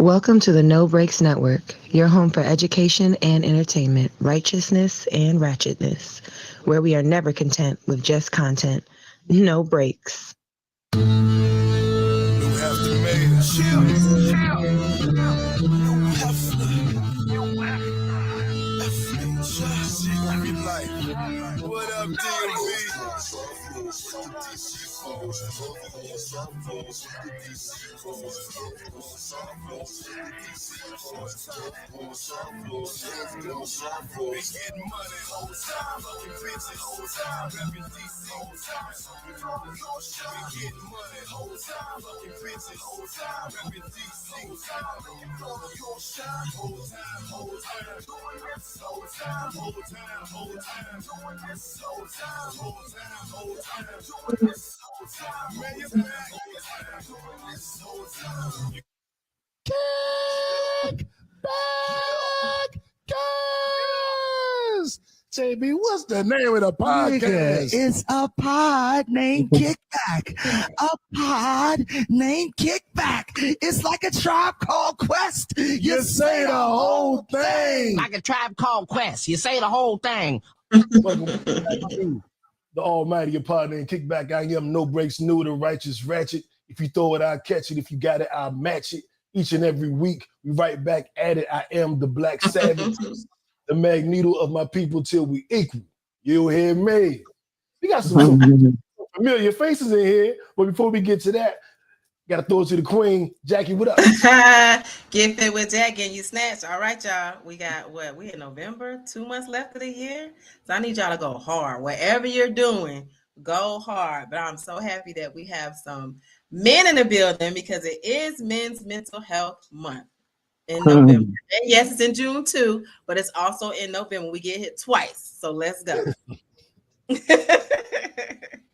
Welcome to the No Breaks Network, your home for education and entertainment, righteousness and ratchetness, where we are never content with just content. No breaks. What up, DMV? Been getting money whole time, fucking bitches whole time, reppin' DC whole time. Been getting money whole time, fucking bitches whole time, reppin' DC whole time. Your shine whole time, whole time, doing this whole time, whole time, whole time, doing this whole time, whole time, whole time, doing this whole time. Man, you're back whole time, doing this whole time. Kickback, guys. JB, what's the name of the podcast? It's a pod named Kickback. A pod named Kickback. It's like a Tribe Called Quest. You say the whole thing. Like a Tribe Called Quest. You say the whole thing. Welcome back to the almighty Pod Named Kickback. I am No Breaks New, the righteous ratchet. If you throw it, I'll catch it. If you got it, I'll match it. Each and every week, we right back at it. I am the Black Savage, the Magneto of my people till we equal. You hear me? We got some familiar faces in here, but before we get to that, gotta throw it to the queen. Jackie, what up? Get fit with Jack, getting you snatched. All right, y'all. We got what? We in November, 2 months left of the year. So I need y'all to go hard. Whatever you're doing, go hard. But I'm so happy that we have some men in the building because it is Men's Mental Health Month in November. And yes, it's in June too, but it's also in November. We get hit twice. So let's go.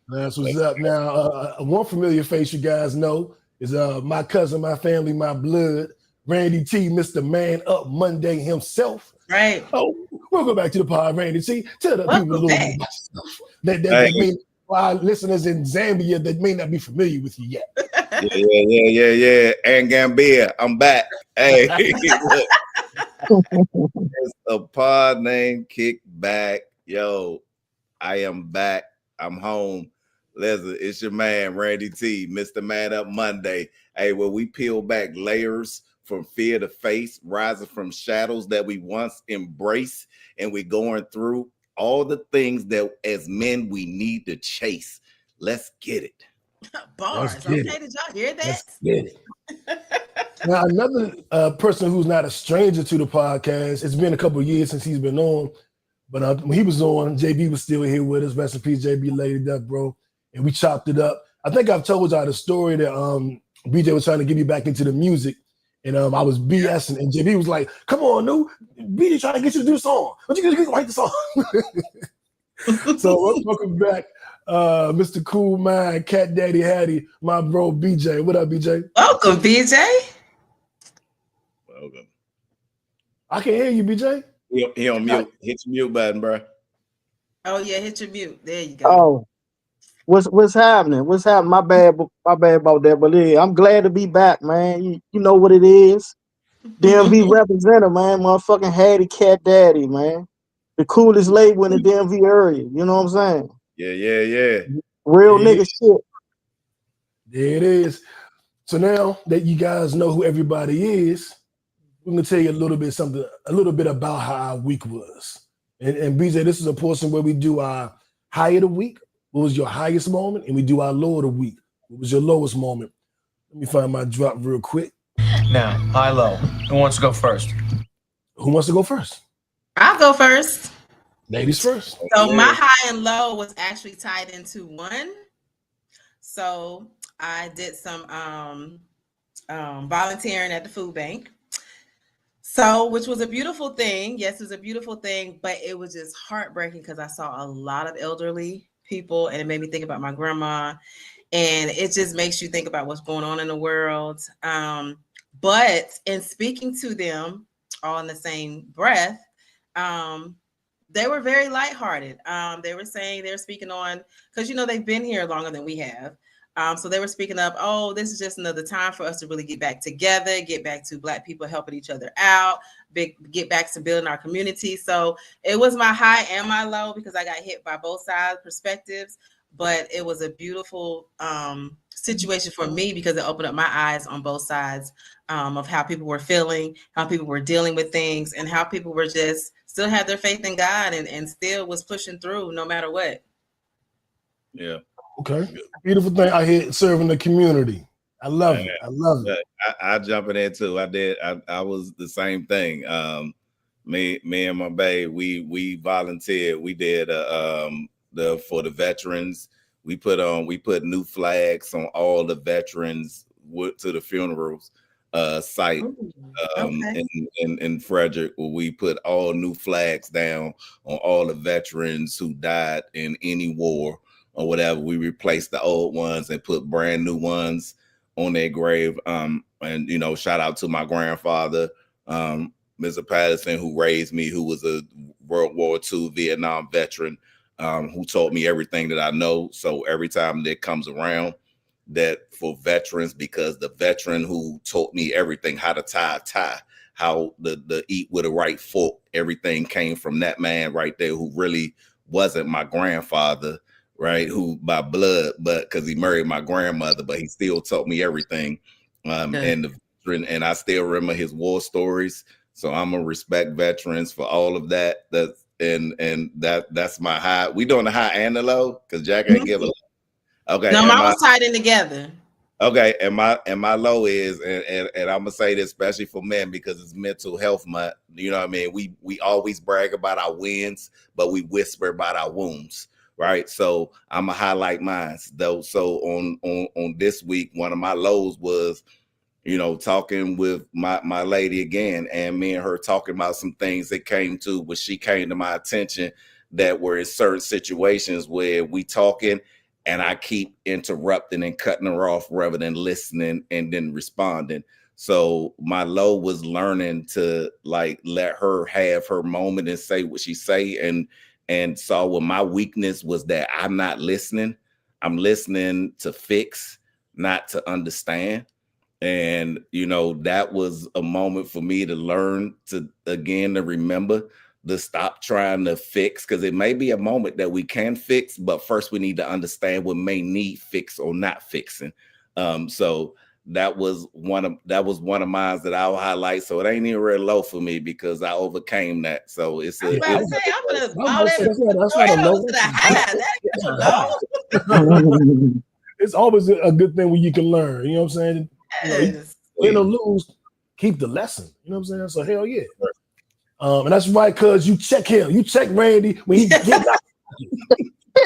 That's what's up. Now, one familiar face you guys know is my cousin, my family, my blood, Randy T, Mr. Man Up Monday himself. Right. Oh, we'll go back to the pod, Randy T. Tell the people a little bit about stuff that mean our listeners in Zambia that may not be familiar with you yet. Yeah. And Gambia, I'm back. Hey, it's a pod named Kickback. Yo, I am back. I'm home. Listen, it's your man, Randy T, Mr. Man Up Monday. Hey, well, we peel back layers from fear to face, rising from shadows that we once embraced, and we're going through all the things that as men we need to chase. Let's get it. Bars. Okay, did y'all hear that? Let's get it. Now, another person who's not a stranger to the podcast, it's been a couple of years since he's been on, but when he was on, JB was still here with us. Rest in peace, JB, Lady Death, bro. And we chopped it up. I think I've told y'all the story that BJ was trying to get me back into the music. And I was BSing, and JB was like, "Come on, no, BJ trying to get you to do a song. But you can write the song." So welcome back, Mr. Cool Mind, Cat Daddy Hattie, my bro BJ. What up, BJ? Welcome, BJ. Welcome. I can hear you, BJ. He on mute. Hit your mute button, bro. Oh yeah, hit your mute. There you go. Oh, what's happening? What's happening? My bad about that. But yeah, I'm glad to be back, man. You know what it is. DMV representative, man. Motherfucking Hattie Cat Daddy, man. The coolest label in the DMV area. You know what I'm saying? Yeah. Real nigga shit. There it is. So now that you guys know who everybody is, we're gonna tell you a little bit about how our week was. And BJ, this is a portion where we do our high of the week. What was your highest moment? And we do our low of the week. What was your lowest moment? Let me find my drop real quick. Now, high, low. Who wants to go first? Who wants to go first? I'll go first. Ladies first. So my high and low was actually tied into one. So I did some volunteering at the food bank. So, which was a beautiful thing. Yes, it was a beautiful thing, but it was just heartbreaking because I saw a lot of elderly people and it made me think about my grandma. And it just makes you think about what's going on in the world. But in speaking to them all in the same breath, they were very lighthearted. They were saying, they were speaking on, because, you know, they've been here longer than we have. So they were speaking of, oh, this is just another time for us to really get back together, get back to Black people helping each other out, get back to building our community. So it was my high and my low because I got hit by both sides perspectives, but it was a beautiful situation for me because it opened up my eyes on both sides of how people were feeling, how people were dealing with things, and how people were just still had their faith in God and still was pushing through no matter what. Yeah. Okay. Beautiful thing out here serving the community. I love it. I love it. I jump in there too. I did. I was the same thing. Me and my babe, we volunteered. We did for the veterans. We put new flags on all the veterans to the funerals site in Frederick, where we put all new flags down on all the veterans who died in any war or whatever. We replaced the old ones and put brand new ones on their grave. And shout out to my grandfather, Mr. Patterson, who raised me, who was a World War II Vietnam veteran, who taught me everything that I know. So every time that comes around, that for veterans, because the veteran who taught me everything, how to tie a tie, how the eat with a right fork, everything came from that man right there, who really wasn't my grandfather, right? Who by blood, but because he married my grandmother, but he still taught me everything. And the veteran, and I still remember his war stories. So I'm gonna respect veterans for all of that. That's my high. We doing the high and the low because Jack ain't give a low. Okay. No, mine was tied in together. Okay, and my low is, and I'm gonna say this especially for men because it's Mental Health Month. You know what I mean? We always brag about our wins, but we whisper about our wounds, right? So I'm gonna highlight mine though. So on this week, one of my lows was, talking with my lady again, and me and her talking about some things that she came to my attention that were in certain situations where we talking and I keep interrupting and cutting her off rather than listening and then responding. So my low was learning to let her have her moment and say what she say, and saw what my weakness was, that I'm not listening. I'm listening to fix, not to understand. And, that was a moment for me to learn to remember to stop trying to fix, because it may be a moment that we can fix, but first we need to understand what may need fix or not fixing. So that was one of mine that I'll highlight. So it ain't even real low for me because I overcame that. So it's a it's always a good thing when you can learn. You know what I'm saying? Yes. Win or lose, keep the lesson. You know what I'm saying? So hell yeah. And that's right, cuz you check him. You check Randy when he get out.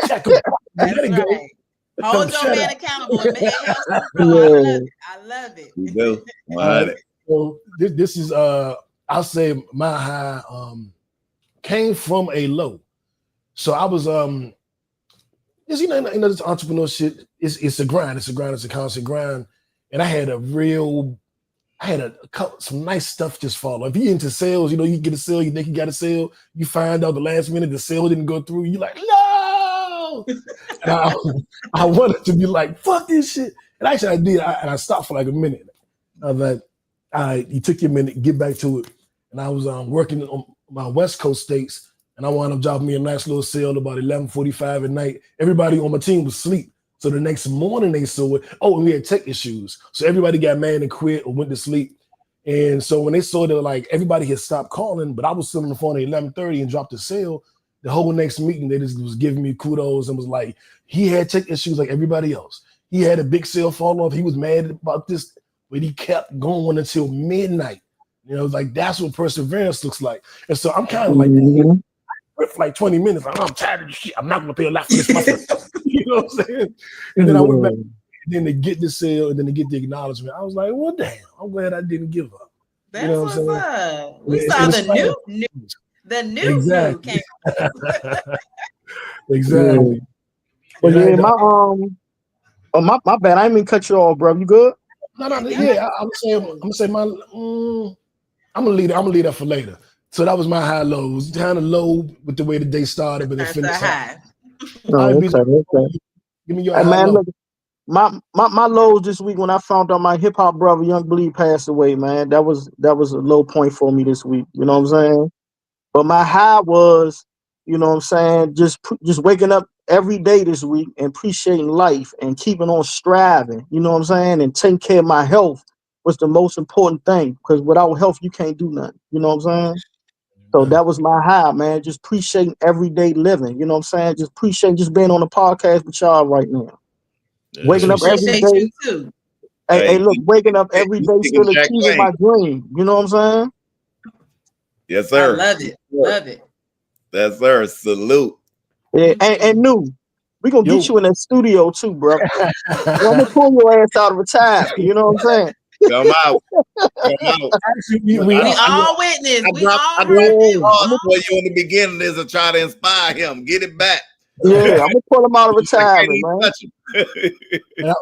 Check him. That's let it go. right. Hold your man accountable. I love it. You do. So this is I'll say my high came from a low. So I was this this entrepreneurship it's a grind. It's a constant grind. And I had some nice stuff just fall. If you're into sales, you get a sale, you think you got a sale, you find out the last minute the sale didn't go through, you're like, no! I wanted to be like, fuck this shit. And actually I did, and I stopped for like a minute. I was like, all right, you took your minute, get back to it. And I was working on my West Coast states, and I wound up dropping me a nice little sale about 11:45 at night. Everybody on my team was asleep. So the next morning they saw it. Oh, and we had tech issues. So everybody got mad and quit or went to sleep. And so when they saw that everybody had stopped calling, but I was still on the phone at 11:30 and dropped the sale, the whole next meeting they just was giving me kudos and was like, he had tech issues like everybody else. He had a big sale fall off. He was mad about this, but he kept going until midnight. That's what perseverance looks like. And so I'm kind of like that. For like 20 minutes, I'm tired of this shit. I'm not gonna pay a lot for this. You know what I'm saying? And then I went back, and then to get the sale, and then to get the acknowledgement. I was like, well, damn, I'm glad I didn't give up. That's what's up. We saw the new exactly. Came Exactly. But yeah, my bad. I didn't mean to cut you off, bro. You good? No. Yeah, I'm gonna say my. I'm gonna leave that for later. So that was my high lows. Kind of low with the way the day started, but it finished high. Okay. Give me your high low. my lows this week when I found out my hip hop brother Young Bleed passed away, man. That was a low point for me this week. You know what I'm saying? But my high was, you know what I'm saying, just waking up every day this week and appreciating life and keeping on striving. You know what I'm saying? And taking care of my health was the most important thing, because without health you can't do nothing. You know what I'm saying? So that was my high, man. Just appreciating everyday living. You know what I'm saying? Just appreciating just being on the podcast with y'all right now. Waking up every Appreciate day. you too. Hey, look, waking up every day still Jack achieving Lane. my dream. You know what I'm saying? Yes, sir. I love it. Love it. Yes, sir. Salute. Yeah, and new. We gonna get you in that studio too, bro. I'm gonna pull your ass out of retirement. You know what I'm saying? Come out. Come out. Actually, We all witness. We all I heard dropped it. the for you in the beginning is to try to inspire him. Get it back. Yeah, I'm gonna pull him out of retirement, man.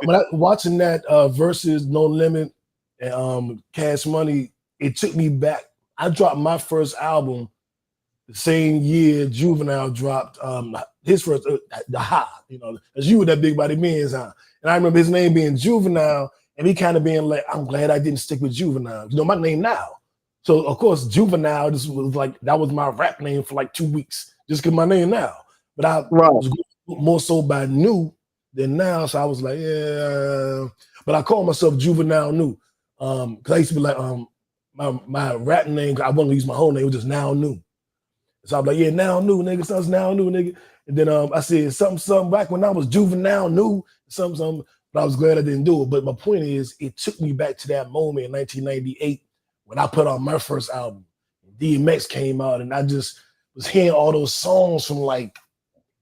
when I watching that versus No Limit and Cash Money, it took me back. I dropped my first album the same year Juvenile dropped his first the High, you know, as you were that big body man's huh? And I remember his name being Juvenile, and he kind of being like, I'm glad I didn't stick with Juvenile. You know, my name now. So of course, Juvenile, this was like that was my rap name for like 2 weeks, just because my name now. But I was more so by New than Now. So I was like, yeah. But I call myself Juvenile New. Because I used to be like, my rap name, I wasn't gonna use my whole name, it was just Now New. So I'm like, yeah, Now New, nigga. So it's Now New, nigga. And then I said something back when I was Juvenile New, something. But I was glad I didn't do it. But my point is, it took me back to that moment in 1998 when I put out my first album. DMX came out, and I just was hearing all those songs from like,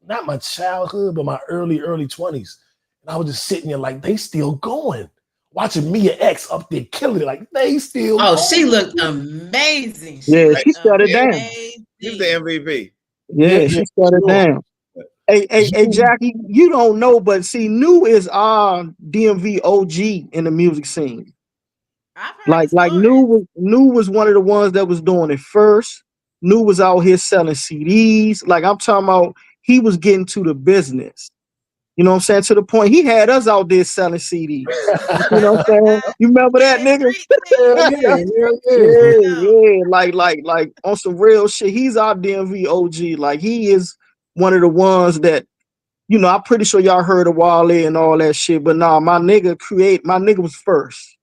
not my childhood, but my early 20s. And I was just sitting there like, they still going. Watching Mia X up there killing it, like they still going. she looked amazing. She shut it down. He's the MVP. Yeah, she shut it down. Hey, Jackie, you don't know, but see, New is our DMV OG in the music scene. Like New was one of the ones that was doing it first. New was out here selling CDs. Like I'm talking about, he was getting to the business. You know what I'm saying? To the point he had us out there selling CDs. You know what I'm saying? You remember that, nigga? Yeah. Like on some real shit. He's our DMV OG. Like he is one of the ones that, you know, I'm pretty sure y'all heard of Wale and all that shit. But nah, my nigga was first.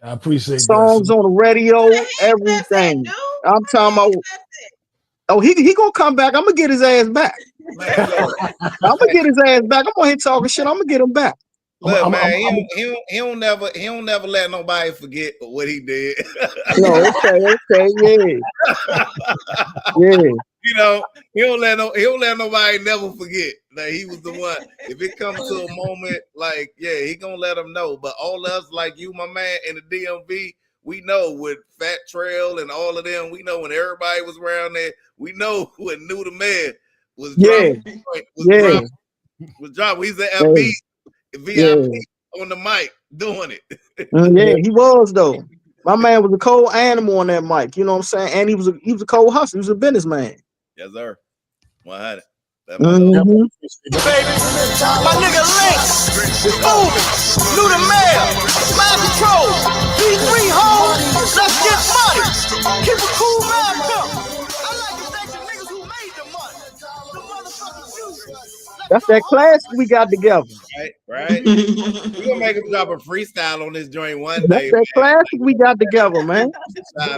I appreciate songs that. on the radio, everything. I'm talking about. Oh, he gonna come back. I'm gonna get his ass back. I'm gonna get his ass back. I'm on here talking shit. I'm gonna get him back. Look, man, he don't never let nobody forget what he did. No, okay, yeah. You know, he don't let nobody never forget that he was the one. If it comes to a moment, like, yeah, he gonna let them know. But all of us, like you, my man, in the DMV, we know with Fat Trail and all of them, we know when everybody was around there, we know when New the Man was dropping. Was dropping. He's an FB, VIP on the mic doing it. Yeah, he was though. My man was a cold animal on that mic. You know what I'm saying? And he was a cold hustler. He was a businessman. Yes, sir. 100. Baby, my nigga Lynx, moving, New the Mayor, Mind Control, D3 hoes, let's get money. Keep a cool man come. I like to thank the niggas who made the money. The motherfucking music. That's that classic we got together. Right. We're gonna make him drop a freestyle on this joint one day. That's that classic we got together, man.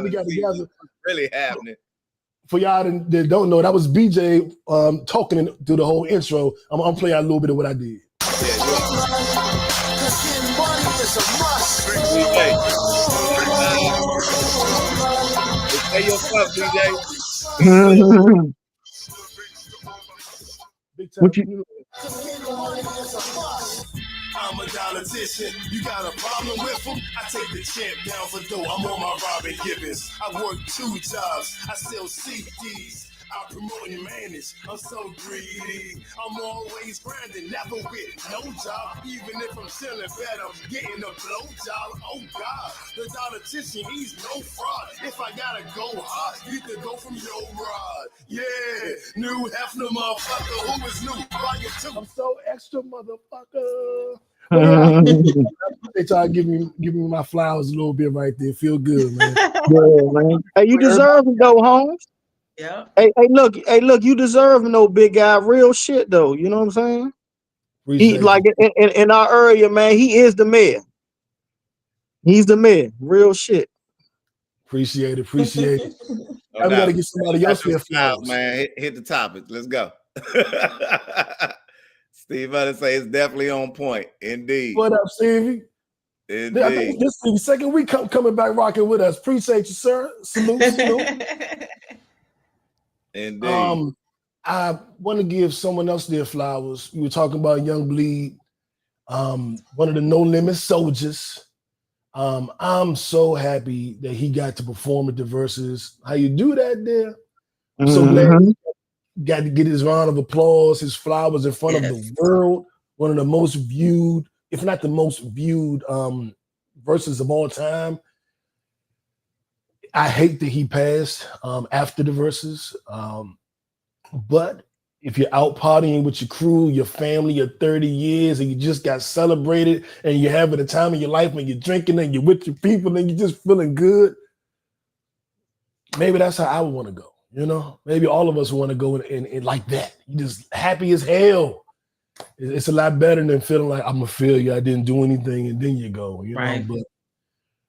We got together. What's really happening. For y'all that don't know, that was BJ talking through the whole intro. I'm gonna play out a little bit of what I did. Say your stuff, DJ. What you? I'm a politician. You got a problem with him? I take the champ down for dough. I'm on my Robin Gibbons. I work 2 jobs. I sell CDs. I promote your manners. I'm so greedy. I'm always grinding, never with no job. Even if I'm selling better, I'm getting a blow job. Oh God, the politician, he's no fraud. If I gotta go hard, you can go from your rod. Yeah, new Hefner motherfucker. Who is new? Volume 2. I'm so extra, motherfucker. Well, yeah, I appreciate y'all giving me my flowers a little bit right there. Feel good, man. Yeah, man. Hey, you deserve it though, Holmes. Yep. Hey, look, you deserve no big guy, real shit though. You know what I'm saying? He Appreciate like you. in our area, man. He is the mayor. He's the mayor, real shit. Appreciate it. No Now we got to doubt. get somebody else their Style, flowers. man. Hit the topic. Let's go. Steve Hunter say it's definitely on point. Indeed. What up, Stevie? Indeed. I think this is the second week coming back rocking with us. Appreciate you, sir. Salute. Indeed. I want to give someone else their flowers. We were talking about Young Bleed, one of the No Limit soldiers. I'm so happy that he got to perform at the Versus. How you do that there? I'm so glad he got to get his round of applause, his flowers in front of the world. One of the most viewed, if not the most viewed Versus of all time. I hate that he passed after the Versus. But if you're out partying with your crew, your family, your 30 years, and you just got celebrated and you're having the time of your life when you're drinking and you're with your people and you're just feeling good, maybe that's how I would want to go. You know, maybe all of us want to go in like that. You're just happy as hell. It's a lot better than feeling like I'm a failure. I didn't do anything, and then you go. You know, but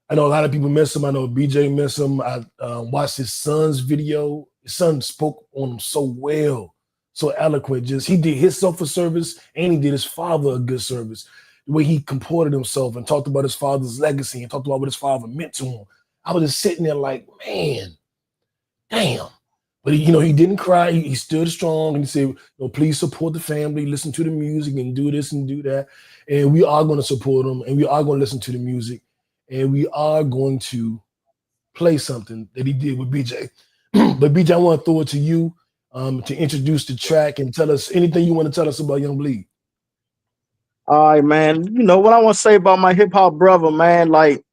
I know a lot of people miss him. I know BJ miss him. I watched his son's video. His son spoke on him so well, so eloquent. Just he did himself a service, and he did his father a good service. The way he comported himself and talked about his father's legacy and talked about what his father meant to him. I was just sitting there like, man, damn. But he didn't cry. He stood strong and he said, please support the family, listen to the music and do this and do that. And we are going to support him and we are going to listen to the music and we are going to play something that he did with BJ. But BJ, I want to throw it to you to introduce the track and tell us anything you want to tell us about Young Bleed. All right, man. You know what I want to say about my hip hop brother, man? Like,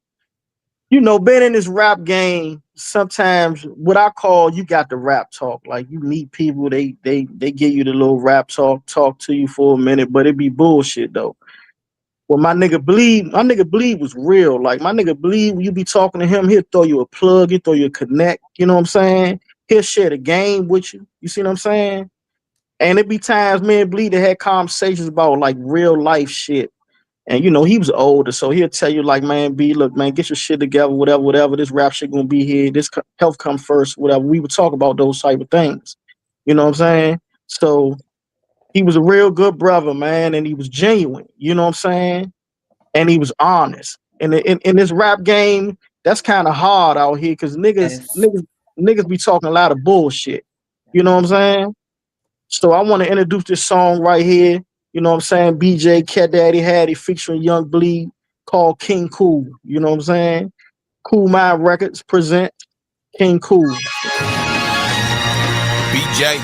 being in this rap game, sometimes what I call you got the rap talk. Like you meet people, they give you the little rap talk to you for a minute, but it be bullshit though. Well, my nigga Bleed was real. Like my nigga Bleed, when you be talking to him, he'll throw you a plug, he'll throw you a connect, you know what I'm saying? He'll share the game with you. You see what I'm saying? And it be times me and Bleed that had conversations about like real life shit. And he was older, so he'll tell you like, man, B, look, man, get your shit together, whatever. This rap shit gonna be here. This health come first, whatever. We would talk about those type of things. You know what I'm saying? So he was a real good brother, man, and he was genuine. You know what I'm saying? And he was honest. And in this rap game, that's kind of hard out here because niggas be talking a lot of bullshit. You know what I'm saying? So I want to introduce this song right here. You know what I'm saying? BJ, Cat Daddy Hattie featuring Young Bleed called King Cool. You know what I'm saying? Cool Mind Records present King Cool. BJ,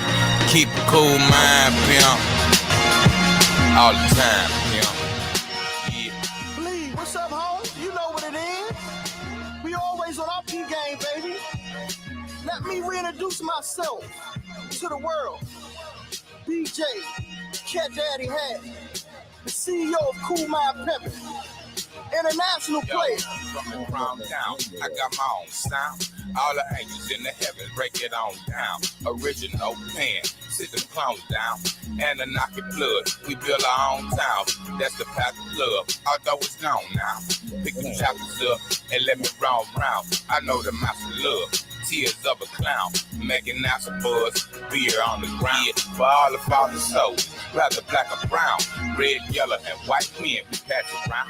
keep a cool mind, pimp. All the time, pimp. Yeah. Bleed, what's up, hoes? You know what it is. We always on our P game, baby. Let me reintroduce myself to the world. BJ, Cat Daddy Hattie, the CEO of Cool Mind Pimpin', international player. From the crown down, I got my own sound. All the angels in the heavens break it on down. Original pen, sit the clowns down. And a knock it blood, we build our own town. That's the path of love, although it's gone now. Pick them chapters up and let me round round. I know the master love. Tears of a clown, making out some buzz, beer on the ground. For all the father's souls, rather black or brown, red, yellow, and white men, we pass it around.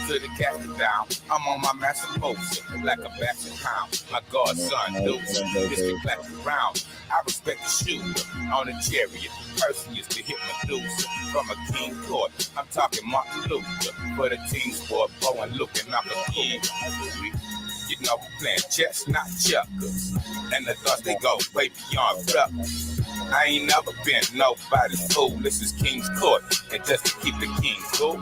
To the casket down, I'm on my massive motion, like a basket hound. My godson, Deuce, this be black and brown. I respect the shooter on the chariot. Perseus to hit Medusa from a king court. I'm talking Martin Luther for the team sport, bow and looking up a cool. You know we playing chess, not checkers. And the thoughts they go way beyond rap. I ain't never been nobody's fool. This is King's Court, and just to keep the king cool.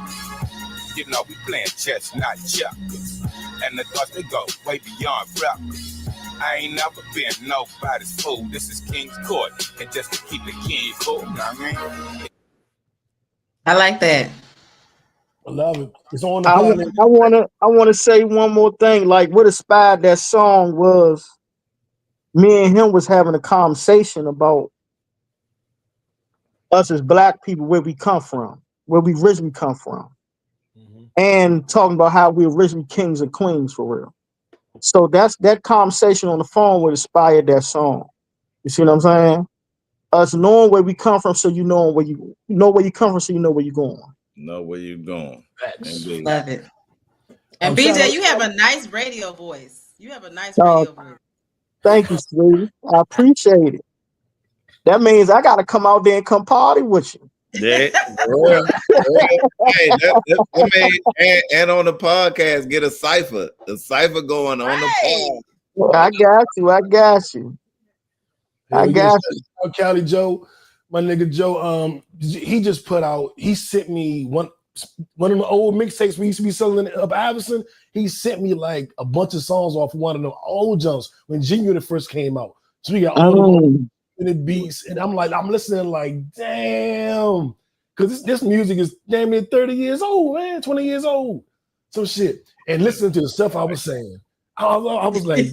You know we playing chess, not checkers. And the thoughts they go way beyond rap. I ain't never been nobody's fool. This is King's Court, and just to keep the king cool. You know what I mean? I like that. I love it. It's on the I wanna say one more thing. Like what inspired that song was me and him was having a conversation about us as black people, where we come from, where we originally come from. And talking about how we originally kings and queens for real. So that's that conversation on the phone what inspired that song. You see what I'm saying? Us knowing where we come from, so you know where you come from, so you know where you're going. Know where you're going. Love it. And BJ, you have a nice radio voice. You have a nice radio voice. Thank you, sweetie. I appreciate it. That means I gotta come out there and come party with you. Yeah. Hey, and on the podcast, get a cipher going on the pod. I got you. I got you. Cali Joe, my nigga Joe. He just put out. He sent me one of the old mixtapes we used to be selling up Iverson. He sent me like a bunch of songs off one of the old jumps when G Unit first came out. So we got all the beats, and I'm listening like, damn, because this music is damn near 30 years old, man, 20 years old, some shit. And listening to the stuff I was saying, I was like,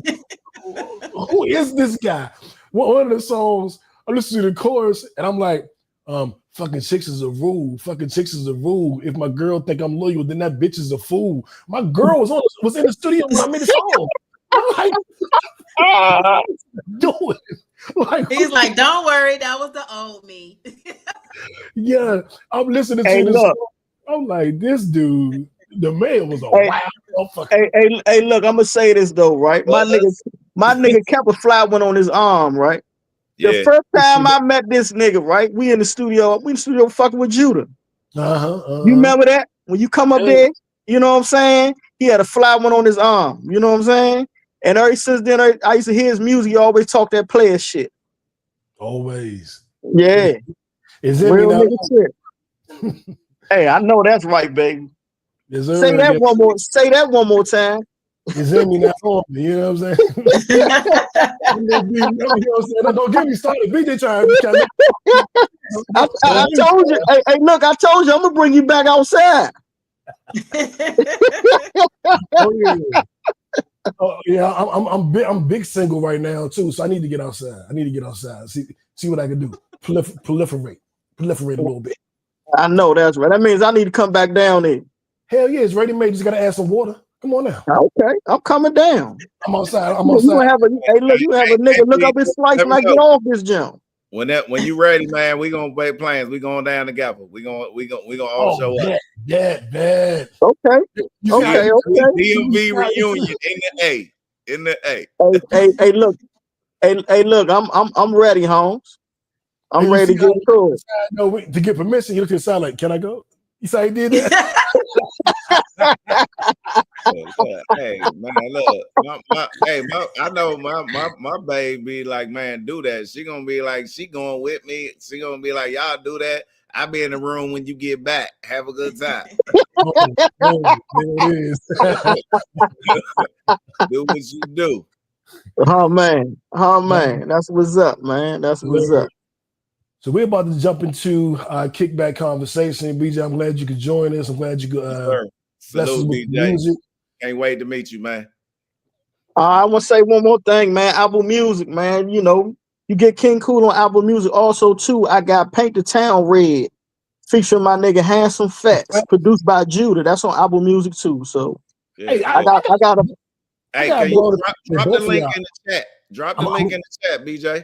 who is this guy? One of the songs, I listened to the chorus, and I'm like, fucking chicks is a rule. Fucking chicks is a rule. If my girl think I'm loyal, then that bitch is a fool. My girl was in the studio when I made the song. I'm like, do it. Like, he's like, don't worry, that was the old me. Yeah, I'm listening to this song. I'm like, this dude, the man was a wild motherfucker. Hey, look, I'm gonna say this though, right? My nigga kept a fly one on his arm, right? The first time I met this nigga, right? We in the studio fucking with Judah. You remember that? When you come up there, you know what I'm saying? He had a fly one on his arm, you know what I'm saying? And ever since then, I used to hear his music. He always talk that player shit. Always. Yeah. Is it real nigga shit? Hey, I know that's right, baby. Say that one more time. Is it me not on me? You know what I'm saying? You know what I'm saying? Don't get me started. BJ trying. I told you. Hey, look, I told you I'm gonna bring you back outside. Oh yeah, I'm big single right now too, so I need to get outside. See what I can do. Proliferate a little bit. I know that's right. That means I need to come back down there. Hell yeah, it's ready made. Just gotta add some water. Come on now. Okay, I'm coming down. I'm outside. You have a nigga look up his slice when I get off this jump. When you ready, man, we gonna make plans. We going down together. We gonna all show up. Bad. Okay. DMV reunion in the A. Hey, look. Hey, look. I'm ready, Holmes. I'm ready to get through it. No, to get permission, he looked at the side like, "Can I go?" You say he did that. Hey man, look, I know my baby like, man, do that. She gonna be like, she going with me. She gonna be like, y'all do that. I'll be in the room when you get back. Have a good time. There it is. Do what you do. Oh man, that's what's up, man. That's what's up. So we're about to jump into kickback conversation. BJ, I'm glad you could join us. I'm glad you could. Salute, BJ. Can't wait to meet you, man. I want to say one more thing, man. Apple Music, man. You know, you get King Cool on Apple Music. Also, too, I got Paint the Town Red, featuring my nigga Handsome Fats, produced by Judah. That's on Apple Music too. So, hey, I got a. Hey, can you drop the link in the chat? Drop the link in the chat, BJ.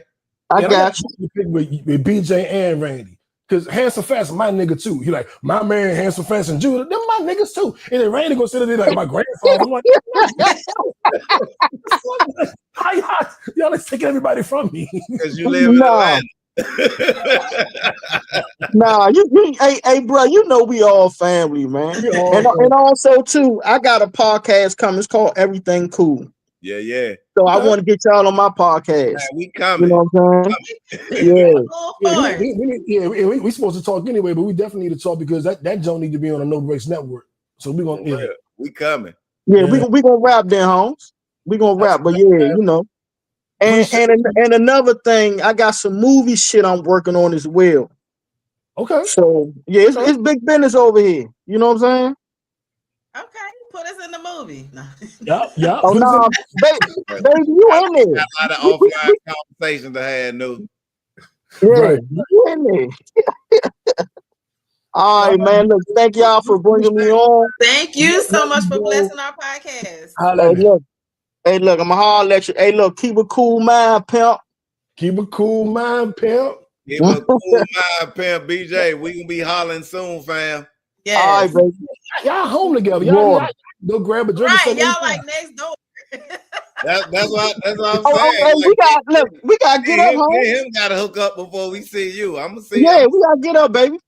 I got you. With BJ and Randy. Because Handsome Fats is my nigga too. He like, my man Handsome Fats and Judah, them my niggas too. And then Randy gonna sit there like my grandfather. I'm like, y'all is taking everybody from me. Because you live in Atlanta. Nah, hey, bro, you know we all family, man. And also too, I got a podcast coming. It's called Everything Cool. Yeah. So I want to get y'all on my podcast. Man, we You coming. know what I'm saying? Yeah. We supposed to talk anyway, but we definitely need to talk because that don't need to be on a No Breaks network. So we gonna we coming. Yeah, we gonna rap then, Holmes. We gonna rap, but yeah, you know. And another thing, I got some movie shit I'm working on as well. Okay. So yeah, it's big business over here. You know what I'm saying? Okay, put us in the movie. No. Yeah. Oh no, baby, you in there? Got a lot of offline conversations to have, no. Yeah, Right. you in there? All right, man. Look, thank y'all for bringing me on. Thank you so much for blessing our podcast. Hey, look, I'm gonna holler at you. Hey, look, keep a cool mind, pimp. Keep a cool mind, pimp. Keep a cool mind, pimp. BJ, we gonna be hollering soon, fam. Yes. All right, baby. Y'all home together. Y'all go grab a drink. Right, y'all like next door. That's what I'm saying. Okay, like, we gotta get up, home. Him gotta hook up before we see you. I'm gonna see. Yeah, we gotta get up, baby.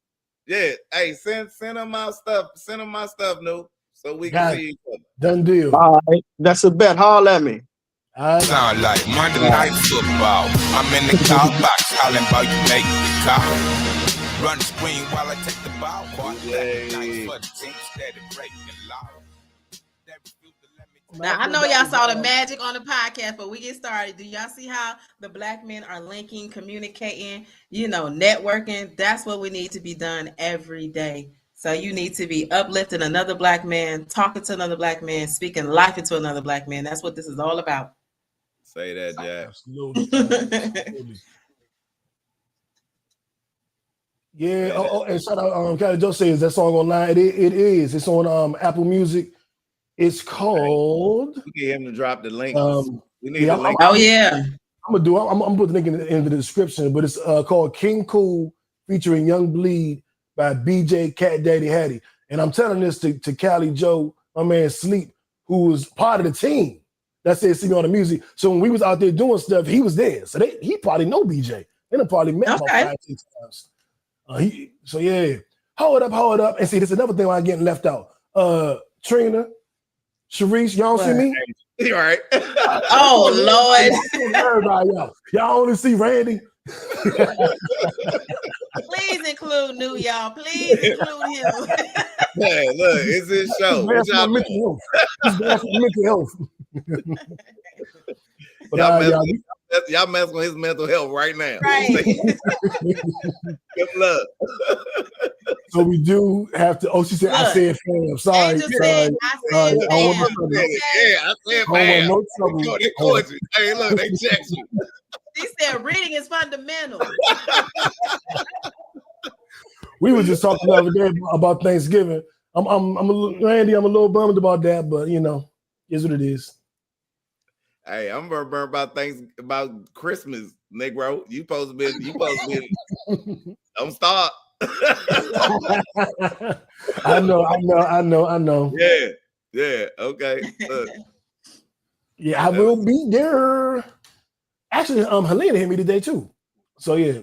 Yeah, hey, send him my stuff. Send him my stuff, no, so we can see each other. Done deal. All right, that's a bet. Holler at me. Sound like Monday Night Football. I'm in the car box, hollering about you make the call. Run the screen while I take the ball. Now I know y'all saw the magic on the podcast, but we get started. Do y'all see how the black men are linking, communicating, networking? That's what we need to be done every day. So you need to be uplifting another black man, talking to another black man, speaking life into another black man. That's what this is all about. Say that, Jack. Absolutely. Yeah. And shout out, Cali Joe says that song online. It is. It's on Apple Music. It's called. We get him to drop the link. We need the link. I'm gonna put the link in the description, but it's called King Cool featuring Young Bleed by BJ Cat Daddy Hattie. And I'm telling this to Cali Joe, my man Sleep, who was part of the team that said see me on the music. So when we was out there doing stuff, he was there. So he probably know BJ. They done probably met about 5-6 times. So yeah, hold up. And see, this is another thing I'm getting left out. Trina, Sharice, y'all see me? You all right? Oh Lord. Everybody, y'all only see Randy. Please include New, y'all. Please include him. Hey, look, it's his show. He's bad for mental health. But y'all mess with his mental health right now. Right. Good luck. So we do have to. Oh, she said, I said fam. Sorry. I said fam. Yeah, I said fam. No trouble. They caught you. Hey, look, they checked you. She said reading is fundamental. We were just talking the other day about Thanksgiving. Randy, I'm a little bummed about that, but is what it is. Hey, I'm burned about Christmas, Negro. You supposed to be. Don't start. I know. Yeah. Okay. Look. Yeah, I will be there. Actually, Helena hit me today too. So yeah,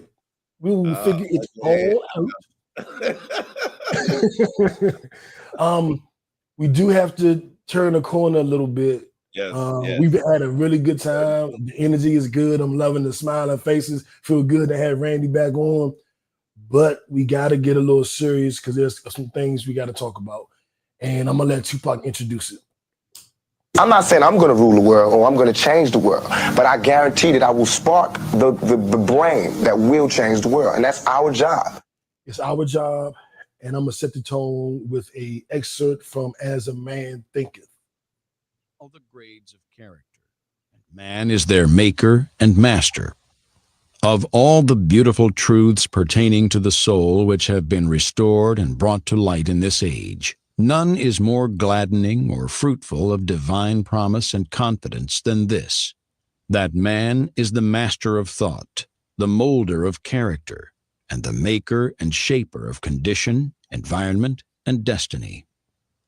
we will figure it all out. We do have to turn the corner a little bit. Yes. We've had a really good time. The energy is good. I'm loving the smiling faces. Feel good to have Randy back on. But we got to get a little serious because there's some things we got to talk about. And I'm going to let Tupac introduce it. I'm not saying I'm going to rule the world or I'm going to change the world, but I guarantee that I will spark the brain that will change the world. And that's our job. It's our job. And I'm going to set the tone with an excerpt from As a Man Thinketh. All the grades of character. Man is their maker and master. Of all the beautiful truths pertaining to the soul which have been restored and brought to light in this age, none is more gladdening or fruitful of divine promise and confidence than this, that man is the master of thought, the molder of character, and the maker and shaper of condition, environment, and destiny.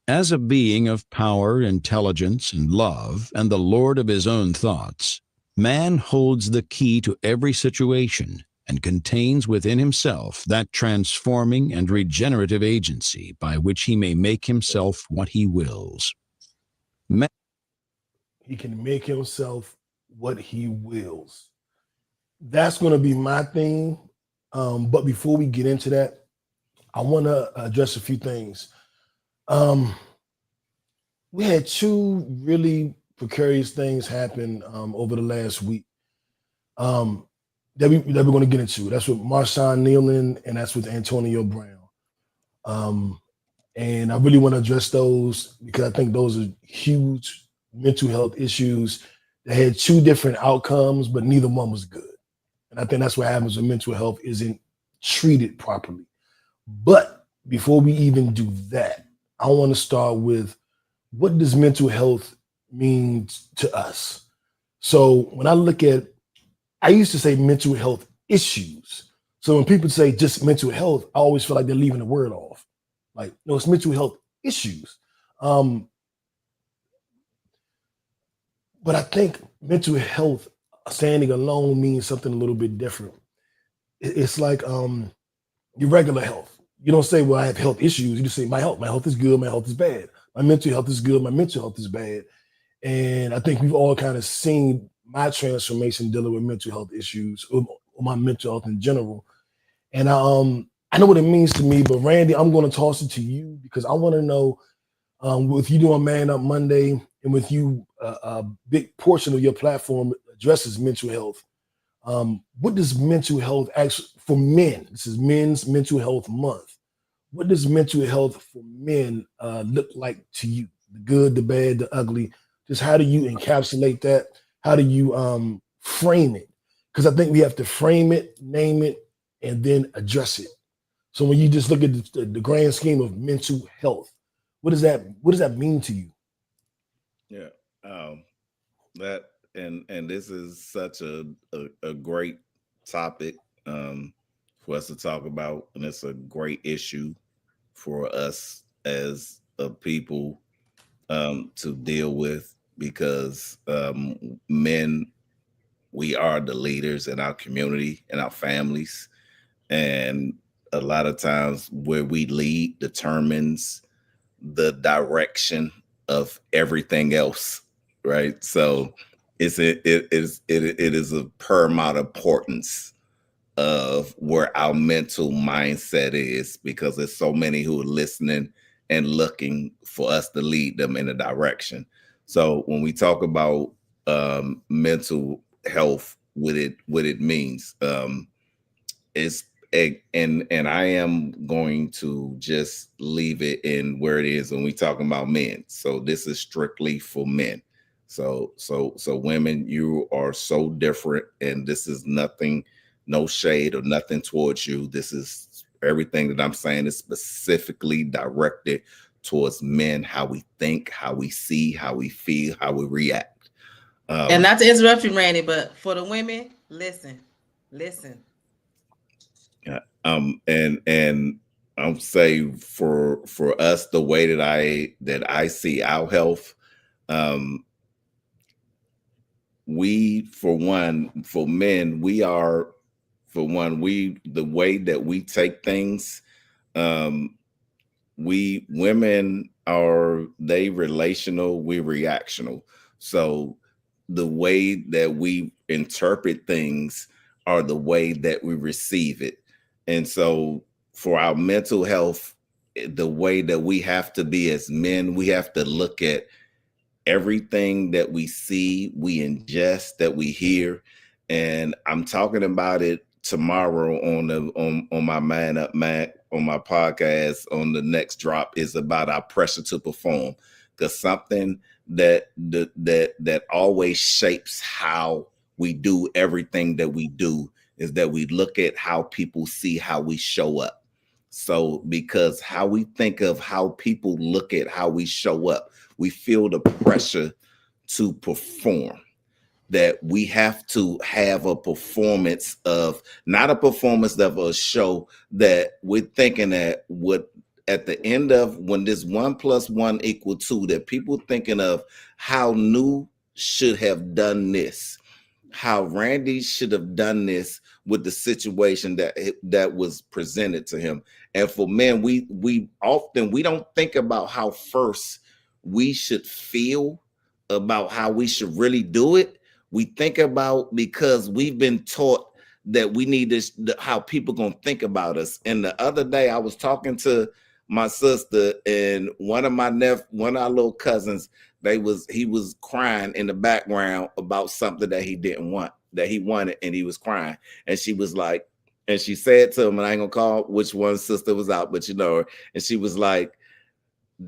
As a being of power, intelligence, and love, and the lord of his own thoughts, man holds the key to every situation and contains within himself that transforming and regenerative agency by which he may make himself what he wills. He can make himself what he wills. That's going to be my thing. But before we get into that, I want to address a few things. We had two really precarious things happen over the last week that we're going to get into. That's with Marshawn Nealon and that's with Antonio Brown. And I really want to address those because I think those are huge mental health issues that had two different outcomes, but neither one was good. And I think that's what happens when mental health isn't treated properly. But before we even do that, I want to start with what does mental health mean to us? So when I look at, I used to say mental health issues. So when people say just mental health, I always feel like they're leaving the word off. Like, no, it's mental health issues. But I think mental health standing alone means something a little bit different. It's like your regular health. You don't say, well, I have health issues. You just say, my health is good, my health is bad. My mental health is good, my mental health is bad. And I think we've all kind of seen my transformation dealing with mental health issues or my mental health in general. And I know what it means to me, but Randy, I'm going to toss it to you because I want to know with you doing Man Up Monday and with you a big portion of your platform addresses mental health. What does mental health actually for men? This is Men's Mental Health Month. What does mental health for men look like to you? The good, the bad, the ugly. Just how do you encapsulate that? How do you frame it? Because I think we have to frame it, name it, and then address it. So when you just look at the grand scheme of mental health, what does that mean to you? Yeah, that and this is such a great topic for us to talk about, and it's a great issue for us as a people to deal with because men, we are the leaders in our community and our families, and a lot of times where we lead determines the direction of everything else, right? So it is of paramount importance of where our mental mindset is because there's so many who are listening and looking for us to lead them in a direction. So when we talk about mental health, what it means, is and I am going to just leave it in where it is when we talking about men. So this is strictly for men. So women, you are so different, and this is nothing, no shade or nothing towards you. This is everything that I'm saying is specifically directed towards men, how we think, how we see, how we feel, how we react. And not to interrupt you, Randy, but for the women, listen. And I'll say for us, the way that I see our health, we for men, the way that we take things, women are they relational, we reactional. So the way that we interpret things are the way that we receive it. And so for our mental health, the way that we have to be as men, we have to look at everything that we see, we ingest, that we hear. And I'm talking about it tomorrow on my Man Up Mac, on my podcast, on the next drop, is about our pressure to perform. Because something that always shapes how we do everything that we do is that we look at how people see how we show up. So because how we think of how people look at how we show up, we feel the pressure to perform, that we have to have a performance of, not a performance of a show that we're thinking that would at the end of when this 1 + 1 = 2, that people thinking of how New should have done this, how Randy should have done this with the situation that was presented to him. And for men, we often, we don't think about how first we should feel about how we should really do it. We think about because we've been taught that we need this, how people gonna think about us. And the other day I was talking to my sister and one of our little cousins, he was crying in the background about something that he didn't want, that he wanted, and he was crying. And she was like, and she said to him, and I ain't gonna call which one sister was out, but you know her, and she was like,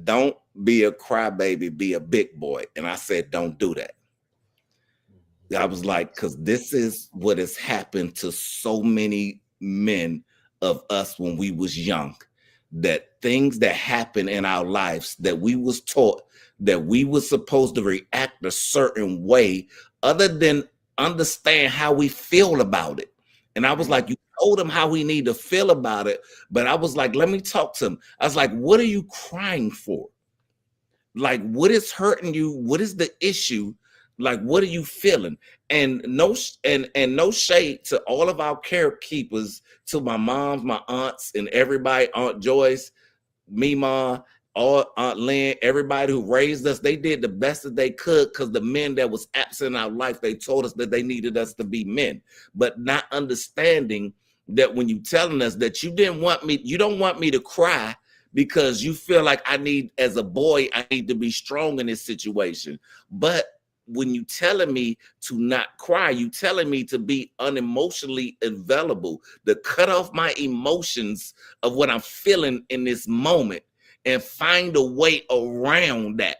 don't be a crybaby, be a big boy. And I said, don't do that. I was like, because this is what has happened to so many men of us when we was young, that things that happen in our lives that we was taught that we was supposed to react a certain way other than understand how we feel about it. And I was like, you told him how we need to feel about it. But I was like, let me talk to him. I was like, what are you crying for? Like, what is hurting you? What is the issue? Like, what are you feeling? And no shade to all of our care keepers, to my moms, my aunts, and everybody, Aunt Joyce, Mima, Aunt Lynn, everybody who raised us. They did the best that they could, because the men that was absent in our life, they told us that they needed us to be men, but not understanding that when you telling us that you don't want me to cry because you feel like as a boy, I need to be strong in this situation. But when you telling me to not cry, you telling me to be unemotionally available, to cut off my emotions of what I'm feeling in this moment and find a way around that,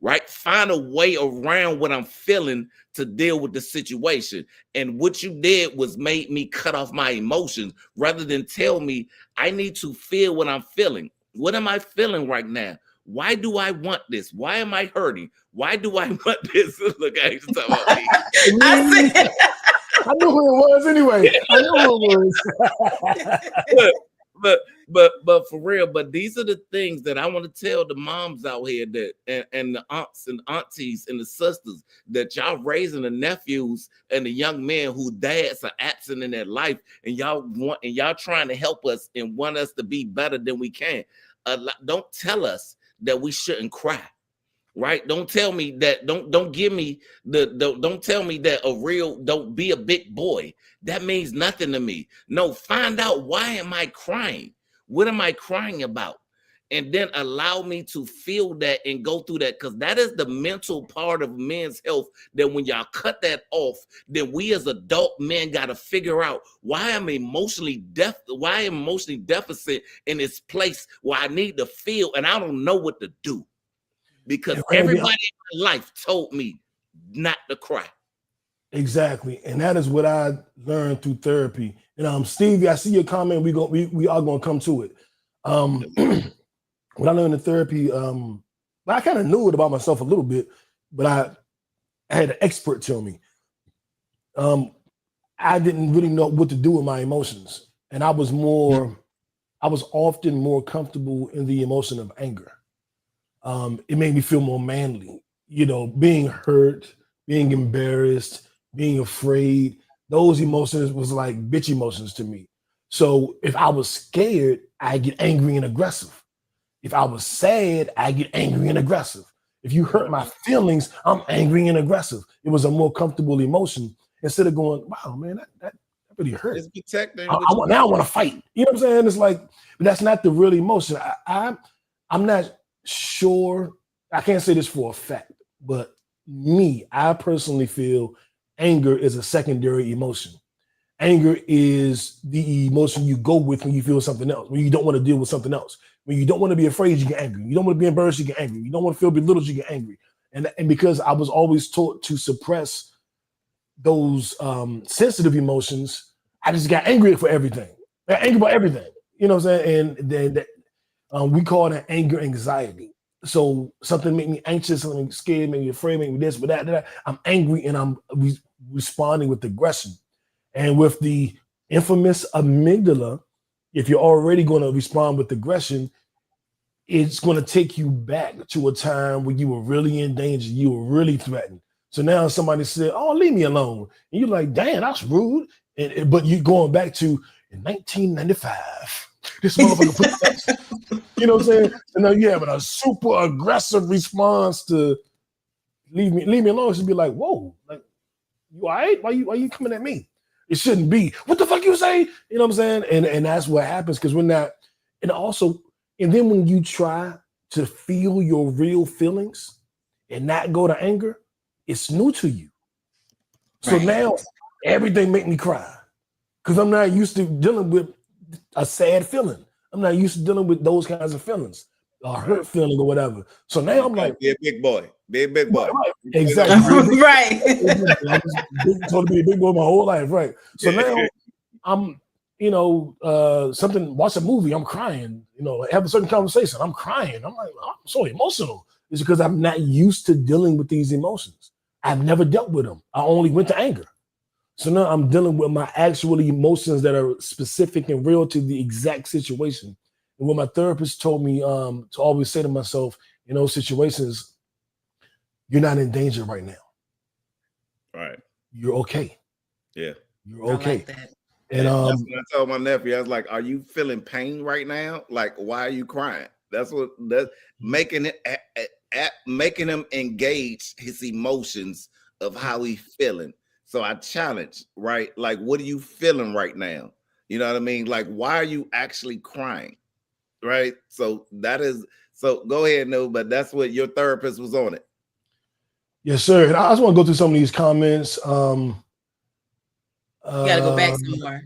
right? Find a way around what I'm feeling to deal with the situation. And what you did was made me cut off my emotions rather than tell me I need to feel what I'm feeling. What am I feeling right now? Why do I want this? Why am I hurting? Why do I want this? Look, I ain't talking about me. I knew who it was anyway. I knew who it was. but for real, but these are the things that I want to tell the moms out here, that and the aunts and aunties and the sisters, that y'all raising the nephews and the young men who dads are absent in their life, and y'all trying to help us and want us to be better than we can. Don't tell us that we shouldn't cry, right? Don't tell me that. Don't give me don't tell me that don't be a big boy. That means nothing to me. No, find out, why am I crying? What am I crying about? And then allow me to feel that and go through that, because that is the mental part of men's health, that when y'all cut that off, then we as adult men got to figure out why I'm emotionally deficit in this place where I need to feel and I don't know what to do, because everybody in my life told me not to cry. Exactly. And that is what I learned through therapy. And Stevie, I see your comment. We are gonna come to it. When I learned in therapy, I kind of knew it about myself a little bit, but I had an expert tell me. I didn't really know what to do with my emotions. And I was often more comfortable in the emotion of anger. It made me feel more manly, being hurt, being embarrassed, being afraid. Those emotions was like bitch emotions to me. So if I was scared, I get angry and aggressive. If I was sad, I get angry and aggressive. If you hurt my feelings, I'm angry and aggressive. It was a more comfortable emotion instead of going, wow, man, that really hurt. It's protecting. Now I want to fight. You know what I'm saying? It's like, but that's not the real emotion. I'm not sure. I can't say this for a fact, but I personally feel anger is a secondary emotion. Anger is the emotion you go with when you feel something else, when you don't want to deal with something else. When you don't want to be afraid, you get angry. You don't want to be embarrassed, you get angry. You don't want to feel belittled, you get angry. And because I was always taught to suppress those sensitive emotions, I just got angry for everything. I got angry about everything. You know what I'm saying? And then we call that anger anxiety. So something make me anxious, something scared, make me afraid, make me this, but that. I'm angry and I'm responding with aggression. And with the infamous amygdala, if you're already going to respond with aggression, it's going to take you back to a time when you were really in danger, you were really threatened. So now somebody said, "Oh, leave me alone," and you're like, "Damn, that's rude." But you're going back to in 1995. This motherfucker put you know what I'm saying? And now you're having a super aggressive response to leave me alone. It should be like, whoa, like, you all right? Why you coming at me? It shouldn't be, what the fuck you say? You know what I'm saying? And that's what happens because we're not, and then when you try to feel your real feelings and not go to anger, it's new to you. So now everything make me cry because I'm not used to dealing with a sad feeling. I'm not used to dealing with those kinds of feelings, a hurt feeling or whatever. So now I'm like, be a big boy. Be a big boy. Right. Exactly. Right. I was told to be a big boy my whole life, right? So now I'm, something, watch a movie, I'm crying, have a certain conversation, I'm crying. I'm like, I'm so emotional. It's because I'm not used to dealing with these emotions. I've never dealt with them. I only went to anger. So now I'm dealing with my actual emotions that are specific and real to the exact situation. And what my therapist told me to always say to myself in those situations, you're not in danger right now. Right. You're okay. Yeah. You're okay. I like that. And that's what I told my nephew. I was like, "Are you feeling pain right now? Like, why are you crying?" That's making him engage his emotions of how he's feeling. So I challenge, right? Like, what are you feeling right now? You know what I mean? Like, why are you actually crying? Right. So go ahead, no, but that's what your therapist was on it. Yes, sir. And I just want to go through some of these comments. You gotta go back some more.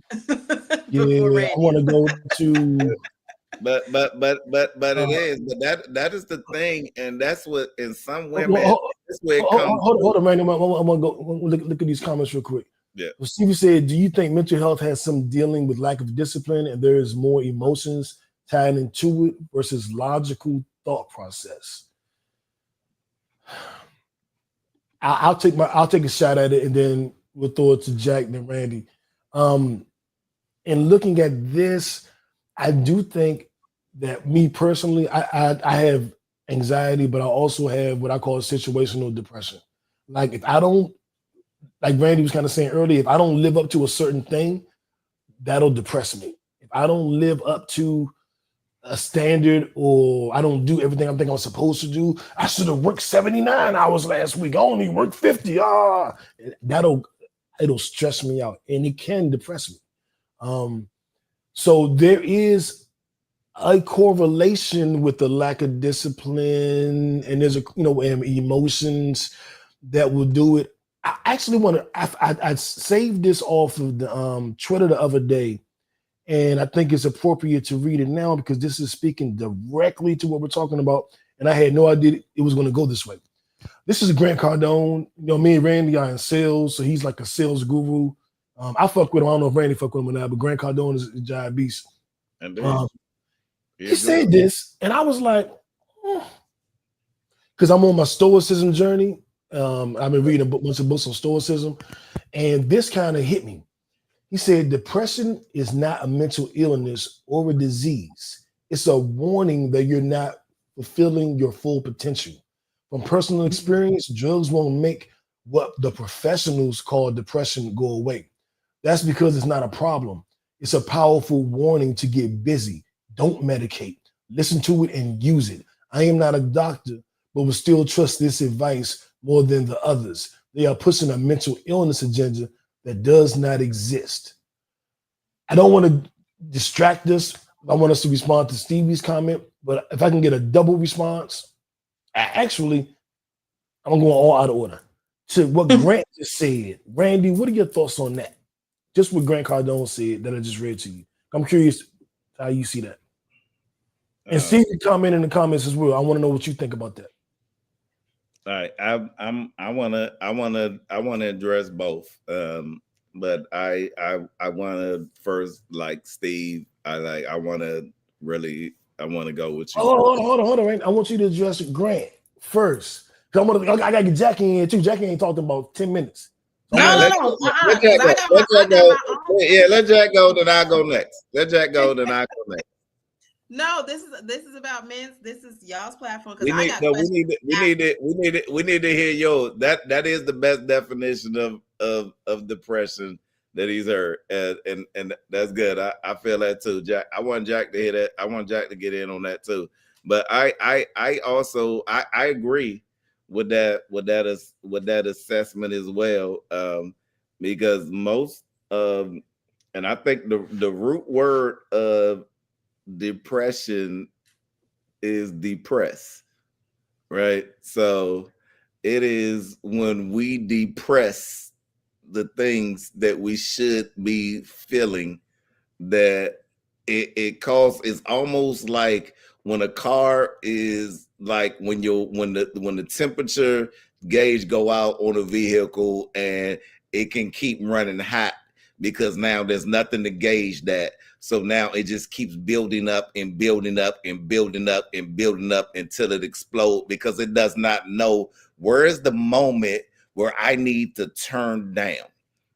Yeah, I want to go to. But it is. But that is the thing, and that's what in some women. That's where it comes. Hold on, man. I want to go look at these comments real quick. Yeah. Well, Stevie said, "Do you think mental health has some dealing with lack of discipline, and there is more emotions tied into it versus logical thought process?" I'll take a shot at it, and then we'll throw it to Jack and Randy. In looking at this, I do think that me personally, I have anxiety, but I also have what I call situational depression. Like if I don't, like Randy was kind of saying earlier, if I don't live up to a certain thing, that'll depress me. If I don't live up to a standard or I don't do everything I think I'm supposed to do, I should have worked 79 hours last week. I only worked 50. It'll stress me out and it can depress me. So there is a correlation with the lack of discipline and there's emotions that will do it. I actually want to, I saved this off of the Twitter the other day, and I think it's appropriate to read it now because this is speaking directly to what we're talking about. And I had no idea it was going to go this way. This is Grant Cardone. Me and Randy are in sales, so he's like a sales guru. I fuck with him. I don't know if Randy fuck with him or not, but Grant Cardone is a giant beast. He said this, and I was like, because I'm on my stoicism journey. I've been reading a bunch of books on stoicism, and this kind of hit me. He said, depression is not a mental illness or a disease. It's a warning that you're not fulfilling your full potential. From personal experience, drugs won't make what the professionals call depression go away. That's because it's not a problem. It's a powerful warning to get busy. Don't medicate. Listen to it and use it. I am not a doctor, but will still trust this advice more than the others. They are pushing a mental illness agenda that does not exist. I don't want to distract us. I want us to respond to Stevie's comment, but if I can get a double response, I'm going all out of order. To what Grant just said. Randy, what are your thoughts on that? Just what Grant Cardone said that I just read to you. I'm curious how you see that. And Stevie, comment in the comments as well. I want to know what you think about that. All right, I want to address both, but I want to first, like Steve. I want to go with you. Hold on, Randy. I want you to address Grant first. I gotta get Jackie in here too. Jackie ain't talked about 10 minutes. So let Jack go. Then I go next. Let Jack go. Then I go next. No, this is about men's. This is y'all's platform. We need to hear yours. That is the best definition of depression that he's heard, and that's good. I feel that too, Jack. I want Jack to hear that. I want Jack to get in on that too. But I also agree that assessment as well, because most and I think the root word of depression is depress, right? So it is when we depress the things that we should be feeling, that it causes. It's almost like when a car is like when the temperature gauge go out on a vehicle, and it can keep running hot because now there's nothing to gauge that. So now it just keeps building up and building up and building up and building up until it explodes, because it does not know where is the moment where I need to turn down.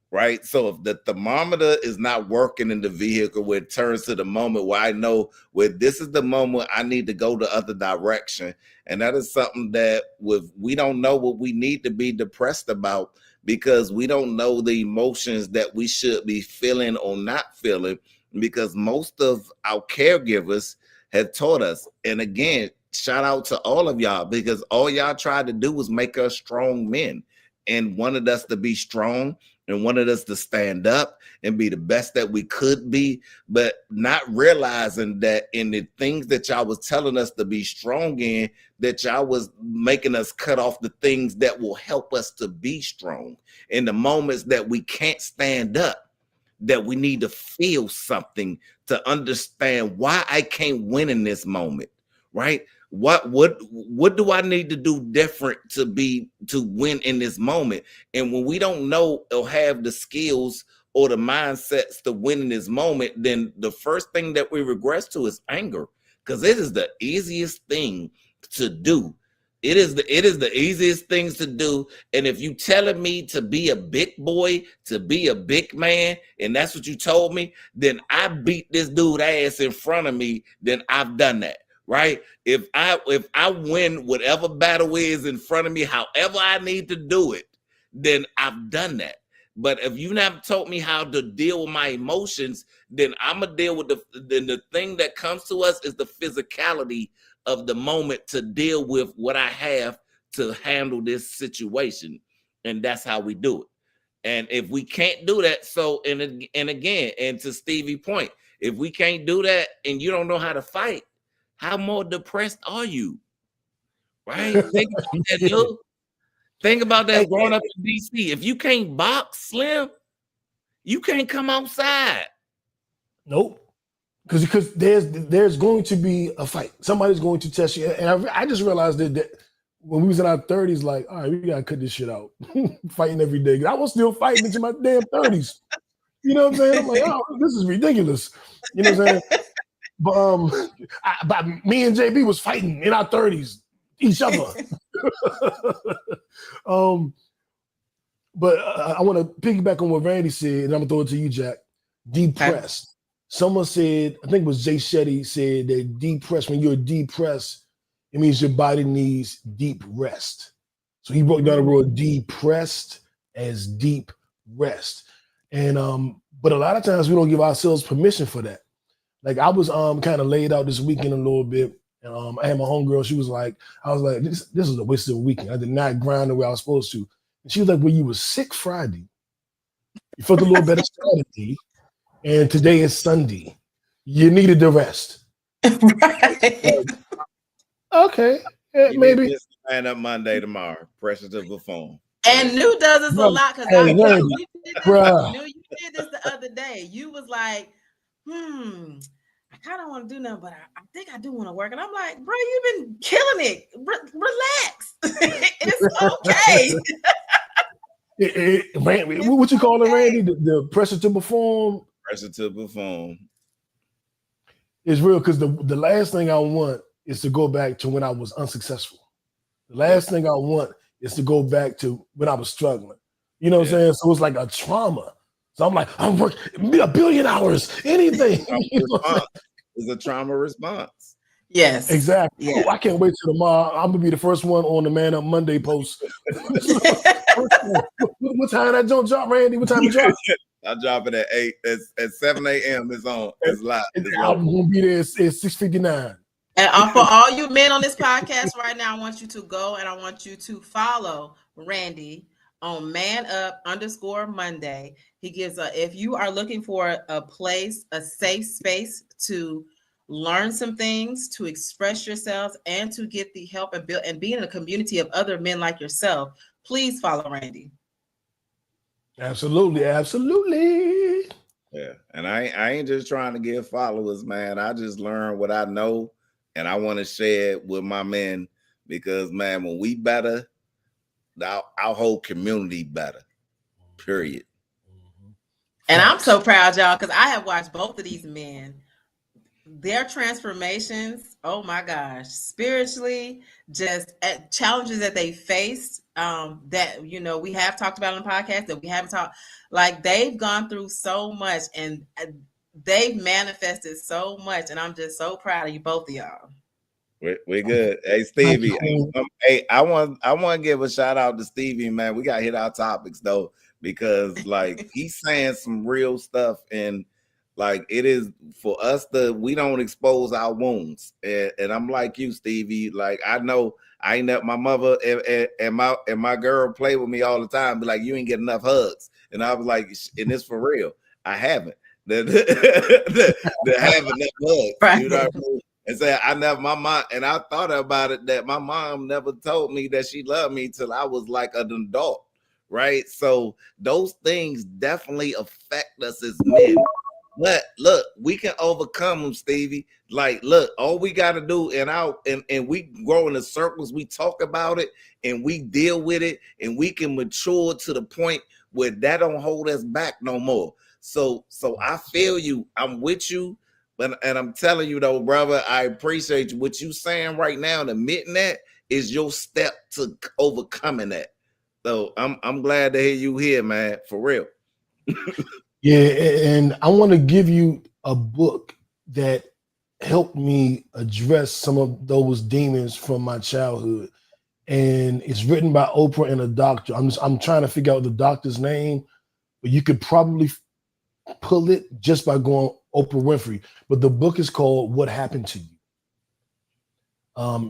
Right. So if the thermometer is not working in the vehicle, where it turns to the moment where I know where this is the moment I need to go the other direction. And that is something that we don't know what we need to be depressed about, because we don't know the emotions that we should be feeling or not feeling, because most of our caregivers have taught us. And again, shout out to all of y'all, because all y'all tried to do was make us strong men and wanted us to be strong and wanted us to stand up and be the best that we could be, but not realizing that in the things that y'all was telling us to be strong in, that y'all was making us cut off the things that will help us to be strong. In the moments that we can't stand up, that we need to feel something to understand why I can't win in this moment, right? What do I need to do different to win in this moment? And when we don't know or have the skills or the mindsets to win in this moment, then the first thing that we regress to is anger, because it is the easiest thing to do. It is the easiest things to do. And if you telling me to be a big boy, to be a big man, and that's what you told me, then I beat this dude ass in front of me, then I've done that. Right? If I win whatever battle is in front of me, however I need to do it, then I've done that. But if you never taught me how to deal with my emotions, then I'm gonna deal with the thing that comes to us is the physicality of the moment to deal with what I have to handle this situation, and that's how we do it. And if we can't do that, so and again, and to Stevie's point, if we can't do that and you don't know how to fight, how more depressed are you? Right? Think about that, dude. Think about that growing up in DC. If you can't box, Slim, you can't come outside. Nope. Because there's going to be a fight. Somebody's going to test you. And I just realized that when we was in our 30s, like, all right, we gotta cut this shit out. Fighting every day. I was still fighting into my damn 30s. You know what I'm saying? I'm like, oh, this is ridiculous. You know what I'm saying? But me and JB was fighting in our 30s, each other. But I want to piggyback on what Randy said, and I'm gonna throw it to you, Jack. Depressed. Someone said, I think it was Jay Shetty said that depressed, when you're depressed, it means your body needs deep rest. So he broke down the word depressed as deep rest. And but a lot of times we don't give ourselves permission for that. Like I was kind of laid out this weekend a little bit. I had my homegirl. She was like, I was like, this is a waste of a weekend. I did not grind the way I was supposed to. And she was like, well, you were sick Friday. You felt a little better Saturday. And today is Sunday. You needed the rest. Right. Okay. Yeah, maybe. Stand up Monday tomorrow. Pressure to perform. And New does this a lot because I knew you did this the other day. You was like, I kind of want to do nothing, but I think I do want to work. And I'm like, bro, you've been killing it. Relax. It's okay. What you call it, Randy? The pressure to perform? Pressure to perform. It's real, because the last thing I want is to go back to when I was unsuccessful. The last thing I want is to go back to when I was struggling. You know what I'm saying? So it's like a trauma. So I'm like, I'm working 1 billion hours, anything. It's a trauma response. Yes. Exactly. Yeah. Oh, I can't wait till tomorrow. I'm gonna be the first one on the Man Up Monday post. What time that don't drop, Randy? What time it drop? I drop it at 8. At 7 a.m. It's on. It's live. I'm gonna be there at 6:59. And for all you men on this podcast right now, I want you to go and I want you to follow Randy on @ManUp_Monday. He gives if you are looking for a place, a safe space to learn some things, to express yourselves, and to get the help and build and be in a community of other men like yourself, please follow Randy. Absolutely, absolutely. Yeah, and I ain't just trying to get followers, man. I just learn what I know, and I want to share it with my men because, man, when we better, our whole community better. Period. And I'm so proud, y'all, because I have watched both of these men. Their transformations, oh my gosh, spiritually, just challenges that they faced, that we have talked about on the podcast that we haven't talked. Like they've gone through so much and they've manifested so much, and I'm just so proud of you, both of y'all. We're good. Hey Stevie, hey, I want to give a shout out to Stevie, man. We got to hit our topics though, because like he's saying some real stuff, and like it is for us we don't expose our wounds. And I'm like you, Stevie. Like I know I ain't my mother and my girl play with me all the time, be like, you ain't get enough hugs. And I was like, and it's for real. I haven't. The having enough hugs. Right. You know what I mean? And say I never my mom, and I thought about it that my mom never told me that she loved me till I was like an adult, right? So those things definitely affect us as men. But look, we can overcome them, Stevie. Like, look, all we got to do, and we grow in the circles, we talk about it, and we deal with it, and we can mature to the point where that don't hold us back no more. So I feel you. I'm with you. And I'm telling you though, brother, I appreciate you. What you saying right now and admitting that is your step to overcoming that. So I'm glad to hear you here, man. For real. Yeah, and I want to give you a book that helped me address some of those demons from my childhood. And it's written by Oprah and a doctor. I'm trying to figure out the doctor's name, but you could probably pull it just by going Oprah Winfrey. But the book is called What Happened to You.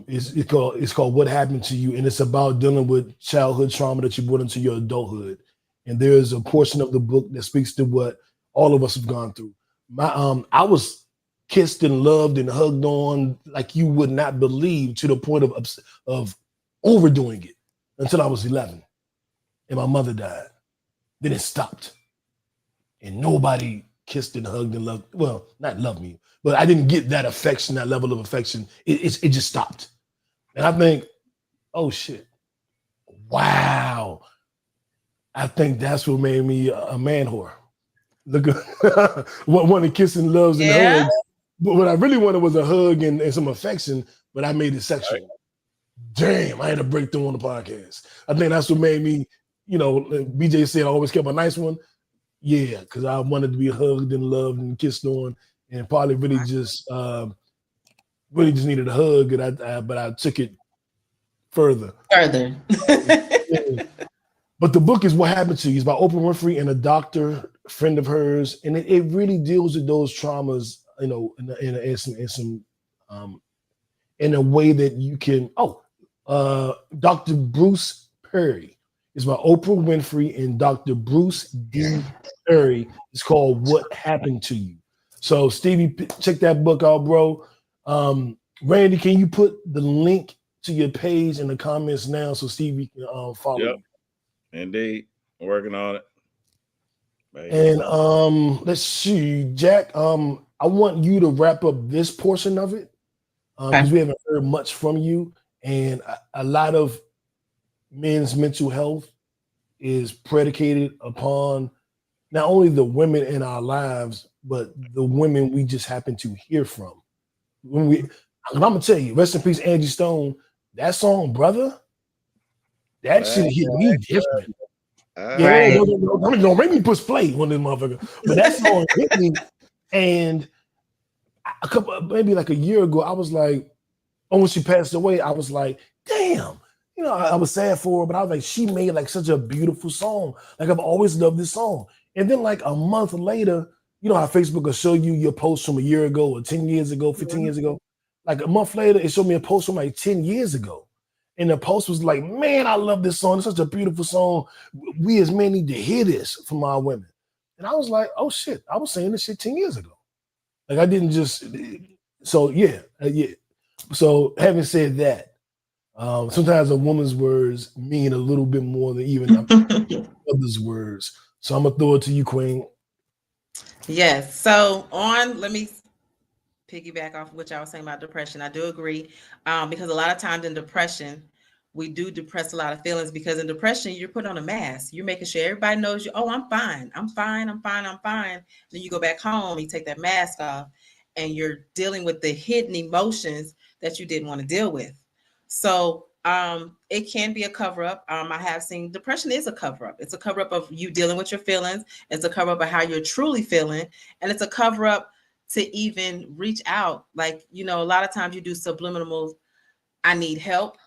It's called What Happened to You, and it's about dealing with childhood trauma that you brought into your adulthood. And there's a portion of the book that speaks to what all of us have gone through. I was kissed and loved and hugged on like you would not believe, to the point of overdoing it, until I was 11, and my mother died. Then it stopped, and nobody kissed and hugged and loved. Well, not loved me, but I didn't get that affection, that level of affection. It just stopped, and I think, oh shit, wow. I think that's what made me a man whore. Look, what wanted kissing, loves, and hugs. But what I really wanted was a hug and some affection, but I made it sexual. Right. Damn, I had a breakthrough on the podcast. I think that's what made me, BJ said I always kept a nice one. Yeah, because I wanted to be hugged and loved and kissed on, and probably really just needed a hug, but I took it further. Yeah. But the book is What Happened to You. It's by Oprah Winfrey and a doctor, a friend of hers, and it really deals with those traumas, in a way that you can. Dr. Bruce Perry. It's by Oprah Winfrey and Dr. Bruce D. Perry. It's called What Happened to You. So Stevie, check that book out, bro. Randy, can you put the link to your page in the comments now so Stevie can follow you? Indeed, working on it. And let's see, Jack. I want you to wrap up this portion of it because we haven't heard much from you, and a lot of men's mental health is predicated upon not only the women in our lives, but the women we just happen to hear from. I'm gonna tell you, rest in peace, Angie Stone. That song, brother. That shit hit me different. Yeah, don't make me push play on this motherfucker. But that song hit me, and maybe like a year ago, I was like, when she passed away, I was like, damn. I was sad for her, but I was like, she made like such a beautiful song. Like I've always loved this song. And then like a month later, how Facebook will show you your post from a year ago or 10 years ago, 15 years ago. like a month later, it showed me a post from like 10 years ago. And the post was like, man, I love this song. It's such a beautiful song. We as men need to hear this from our women. And I was like, oh shit, I was saying this shit 10 years ago. Like I didn't just, so yeah. So having said that, sometimes a woman's words mean a little bit more than even others' words. So I'm gonna throw it to you, Queen. Yes. So let me piggyback off what y'all was saying about depression. I do agree, because a lot of times in depression, we do depress a lot of feelings, because in depression, you're put on a mask. You're making sure everybody knows you. Oh, I'm fine. I'm fine. I'm fine. I'm fine. Then you go back home, you take that mask off, and you're dealing with the hidden emotions that you didn't want to deal with. So it can be a cover up. I have seen depression is a cover up. It's a cover up of you dealing with your feelings. It's a cover up of how you're truly feeling. And it's a cover up to even reach out. Like, a lot of times you do subliminal, I need help,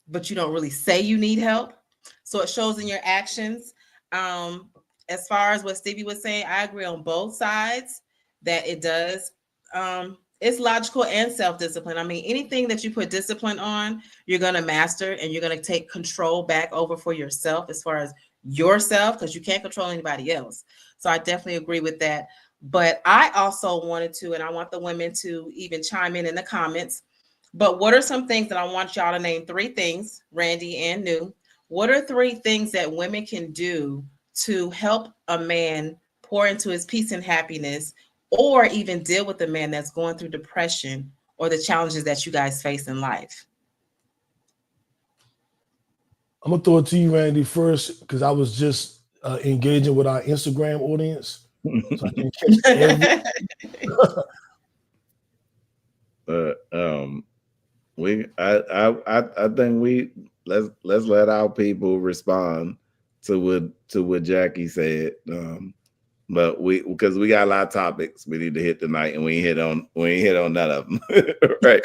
but you don't really say you need help. So it shows in your actions. As far as what Stevie was saying, I agree on both sides that it does. It's logical and self-discipline. I mean, anything that you put discipline on, you're going to master, and you're going to take control back over for yourself as far as yourself, because you can't control anybody else. So I definitely agree with that. But I also wanted to, and I want the women to even chime in the comments. But what are some things that I want y'all to name? 3 things, Randy and New. What are 3 things that women can do to help a man pour into his peace and happiness, or even deal with a man that's going through depression or the challenges that you guys face in life? I'm gonna throw it to you, Randy, first, because I was just engaging with our Instagram audience, so I can catch every. I think let's let our people respond to what Jackie said. But because we got a lot of topics we need to hit tonight, and we ain't hit on none of them. Right?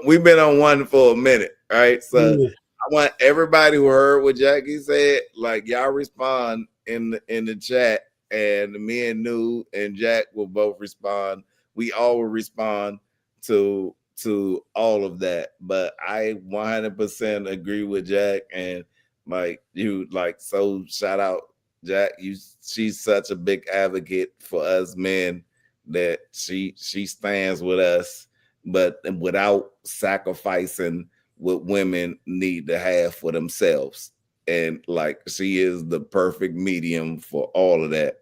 We've been on one for a minute, right? So I want everybody who heard what Jackie said, like, y'all respond in the chat, and me and New and Jack will both respond. We all will respond to all of that. But I 100% agree with Jack, and so shout out Jack. She's such a big advocate for us men, that she stands with us, but without sacrificing what women need to have for themselves. And she is the perfect medium for all of that.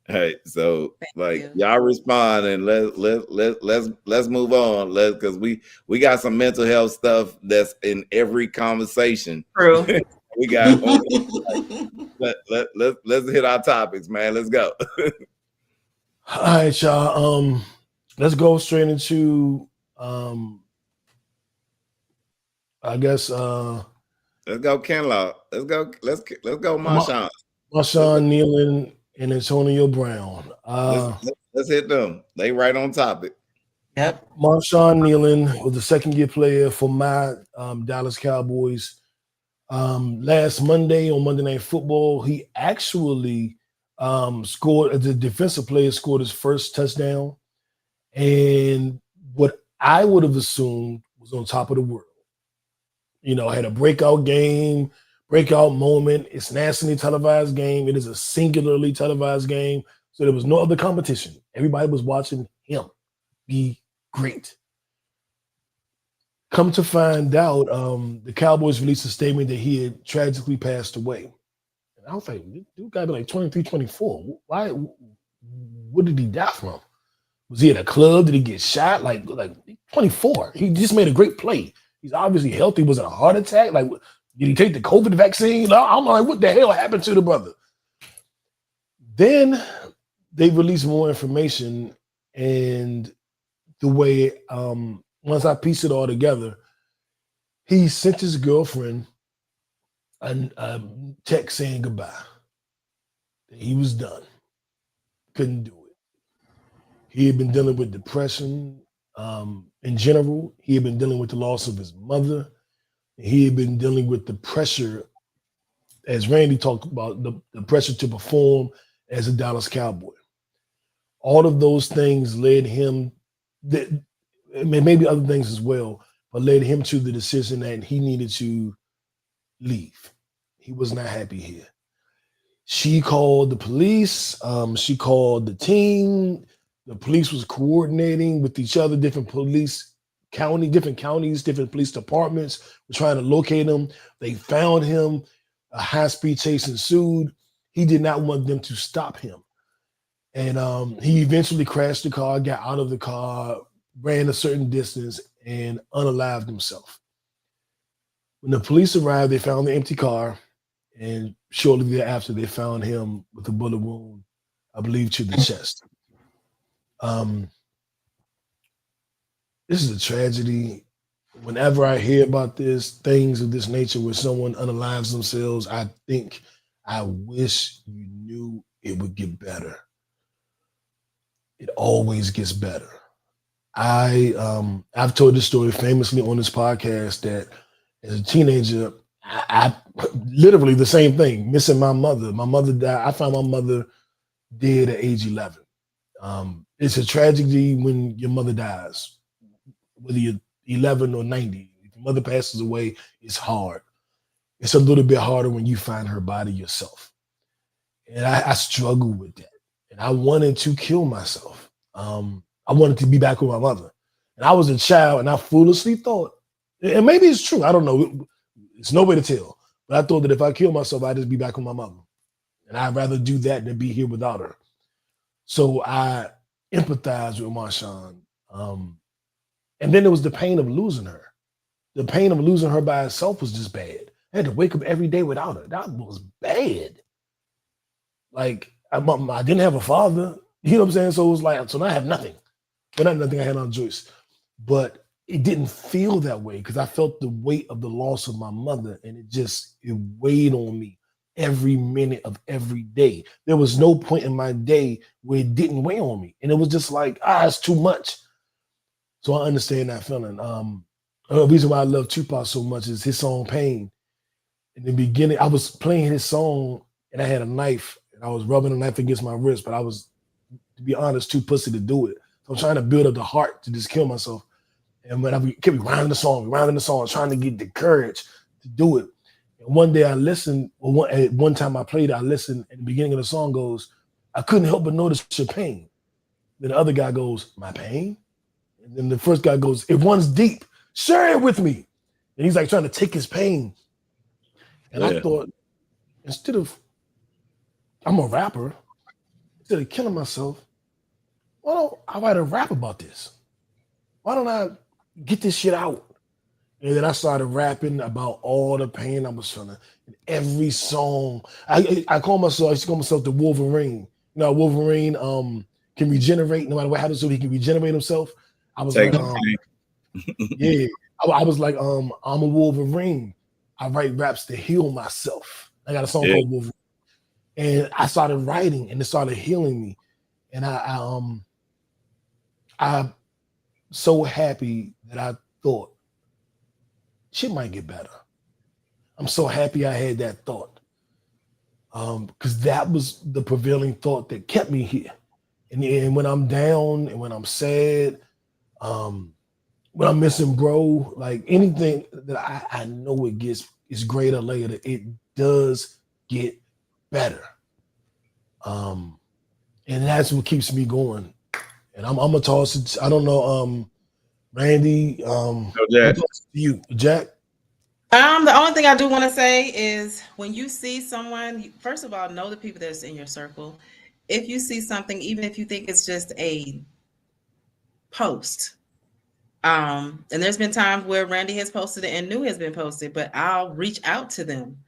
All right, so y'all respond, and let's move on. Because we got some mental health stuff that's in every conversation. True. We got let's hit our topics, man. Let's go. All right, y'all. Let's go straight into I guess let's go Kenlaw. Let's go Marshawn. Marshawn Kneeling and Antonio Brown. Let's hit them. They right on topic. Yep. Marshawn Kneeling was the second-year player for my Dallas Cowboys. Last Monday on Monday Night Football, he actually scored as a defensive player, scored his first touchdown, and what I would have assumed was on top of the world. Had a breakout game, breakout moment. It's nationally televised game. It is a singularly televised game, so there was no other competition. Everybody was watching him be great. Come to find out, the Cowboys released a statement that he had tragically passed away. And I was like, dude got to be like 23, 24. Why? What did he die from? Was he at a club? Did he get shot? Like 24. He just made a great play. He's obviously healthy. Was it a heart attack? Like, did he take the COVID vaccine? I'm like, what the hell happened to the brother? Then they released more information, and the way once I pieced it all together, he sent his girlfriend a text saying goodbye. He was done. Couldn't do it. He had been dealing with depression in general. He had been dealing with the loss of his mother. He had been dealing with the pressure, as Randy talked about, the pressure to perform as a Dallas Cowboy. All of those things led him, that maybe other things as well, but led him to the decision that he needed to leave. He was not happy here. She called the police. She called the team. The police was coordinating with each other, different counties, different police departments were trying to locate him. They found him. A high-speed chase ensued. He did not want them to stop him. And he eventually crashed the car, got out of the car, ran a certain distance, and unalived himself. When the police arrived, they found the empty car, and shortly thereafter, they found him with a bullet wound, I believe, to the chest. This is a tragedy. Whenever I hear about this, things of this nature where someone unalives themselves, I think, I wish you knew it would get better. It always gets better. I've told this story famously on this podcast that as a teenager, I literally the same thing, missing my mother. My mother died. I found my mother dead at age 11. It's a tragedy when your mother dies, whether you're 11 or 90. If your mother passes away, it's hard. It's a little bit harder when you find her body yourself. And I struggle with that. And I wanted to kill myself. I wanted to be back with my mother. And I was a child and I foolishly thought, and maybe it's true, I don't know. It's no way to tell. But I thought that if I kill myself, I'd just be back with my mother. And I'd rather do that than be here without her. So I empathized with Marshawn. And then there was the pain of losing her. The pain of losing her by itself was just bad. I had to wake up every day without her. That was bad. Like, I didn't have a father. You know what I'm saying? So it was like, so now I have nothing. But not nothing, I had no choice. But it didn't feel that way because I felt the weight of the loss of my mother, and it weighed on me every minute of every day. There was no point in my day where it didn't weigh on me. And it was just like, it's too much. So I understand that feeling. The reason why I love Tupac so much is his song Pain. In the beginning, I was playing his song and I had a knife and I was rubbing a knife against my wrist, but I was, to be honest, too pussy to do it. So I'm trying to build up the heart to just kill myself. And when I kept rewinding the song, trying to get the courage to do it. And one day I listened, one time I played it, I listened, and the beginning of the song goes, I couldn't help but notice your pain. Then the other guy goes, my pain? And then the first guy goes, it runs deep. Share it with me. And he's like trying to take his pain. And I thought, instead of, I'm a rapper, instead of killing myself, why don't I write a rap about this? Why don't I get this shit out? And then I started rapping about all the pain I was feeling. In every song, I used to call myself the Wolverine. You know, Wolverine can regenerate no matter what happens, so he can regenerate himself. I was like, yeah. I was like, I'm a Wolverine. I write raps to heal myself. I got a song called Wolverine. And I started writing and it started healing me. And I'm so happy that I thought shit might get better. I'm so happy I had that thought. Because that was the prevailing thought that kept me here. And when I'm down and when I'm sad, when I'm missing bro, like anything that I know it's greater later, it does get better. And that's what keeps me going. And I'm gonna toss it. I don't know, Randy. Jack. You, Jack. The only thing I do want to say is when you see someone, first of all, know the people that's in your circle. If you see something, even if you think it's just a post, and there's been times where Randy has posted it and New has been posted, but I'll reach out to them.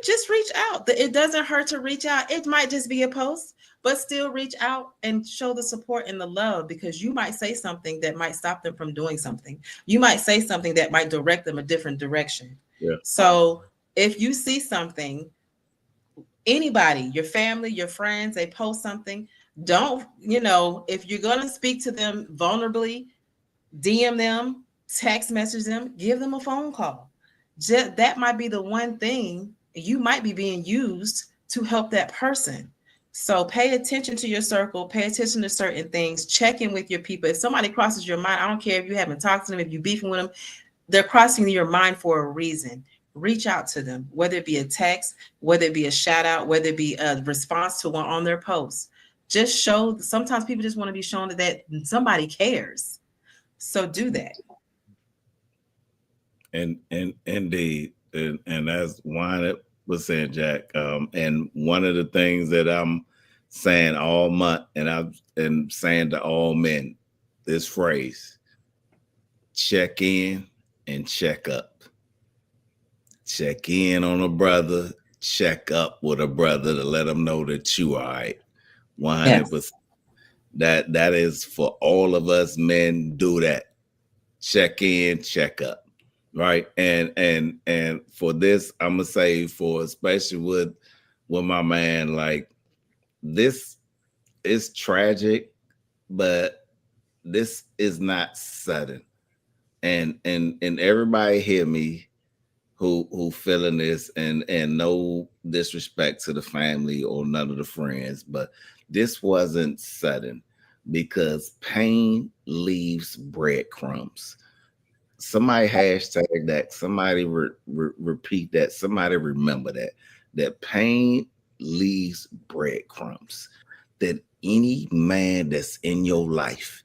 Just reach out. It doesn't hurt to reach out. It might just be a post, but still reach out and show the support and the love, because you might say something that might stop them from doing something. You might say something that might direct them a different direction. Yeah. So if you see something, anybody, your family, your friends, they post something, don't, if you're going to speak to them vulnerably, DM them, text message them, give them a phone call. That might be the one thing. You might be being used to help that person. So pay attention to your circle, pay attention to certain things, check in with your people. If somebody crosses your mind, I don't care if you haven't talked to them, if you're beefing with them, they're crossing your mind for a reason. Reach out to them, whether it be a text, whether it be a shout out, whether it be a response to one on their post. Just show, sometimes people just want to be shown that somebody cares. So do that. And indeed, and that's why it was saying, Jack. And one of the things that I'm saying all month, and I'm saying to all men, this phrase: check in and check up. Check in on a brother, check up with a brother to let them know that you all right. 100%. Yes. That is for all of us men. Do that. Check in, check up. Right. And for this, I'm gonna say, for especially with my man, like, this is tragic, but this is not sudden. And everybody hear me who feeling this, and no disrespect to the family or none of the friends, but this wasn't sudden, because pain leaves breadcrumbs. Somebody hashtag that. Somebody repeat that. Somebody remember that. That pain leaves breadcrumbs. That any man that's in your life,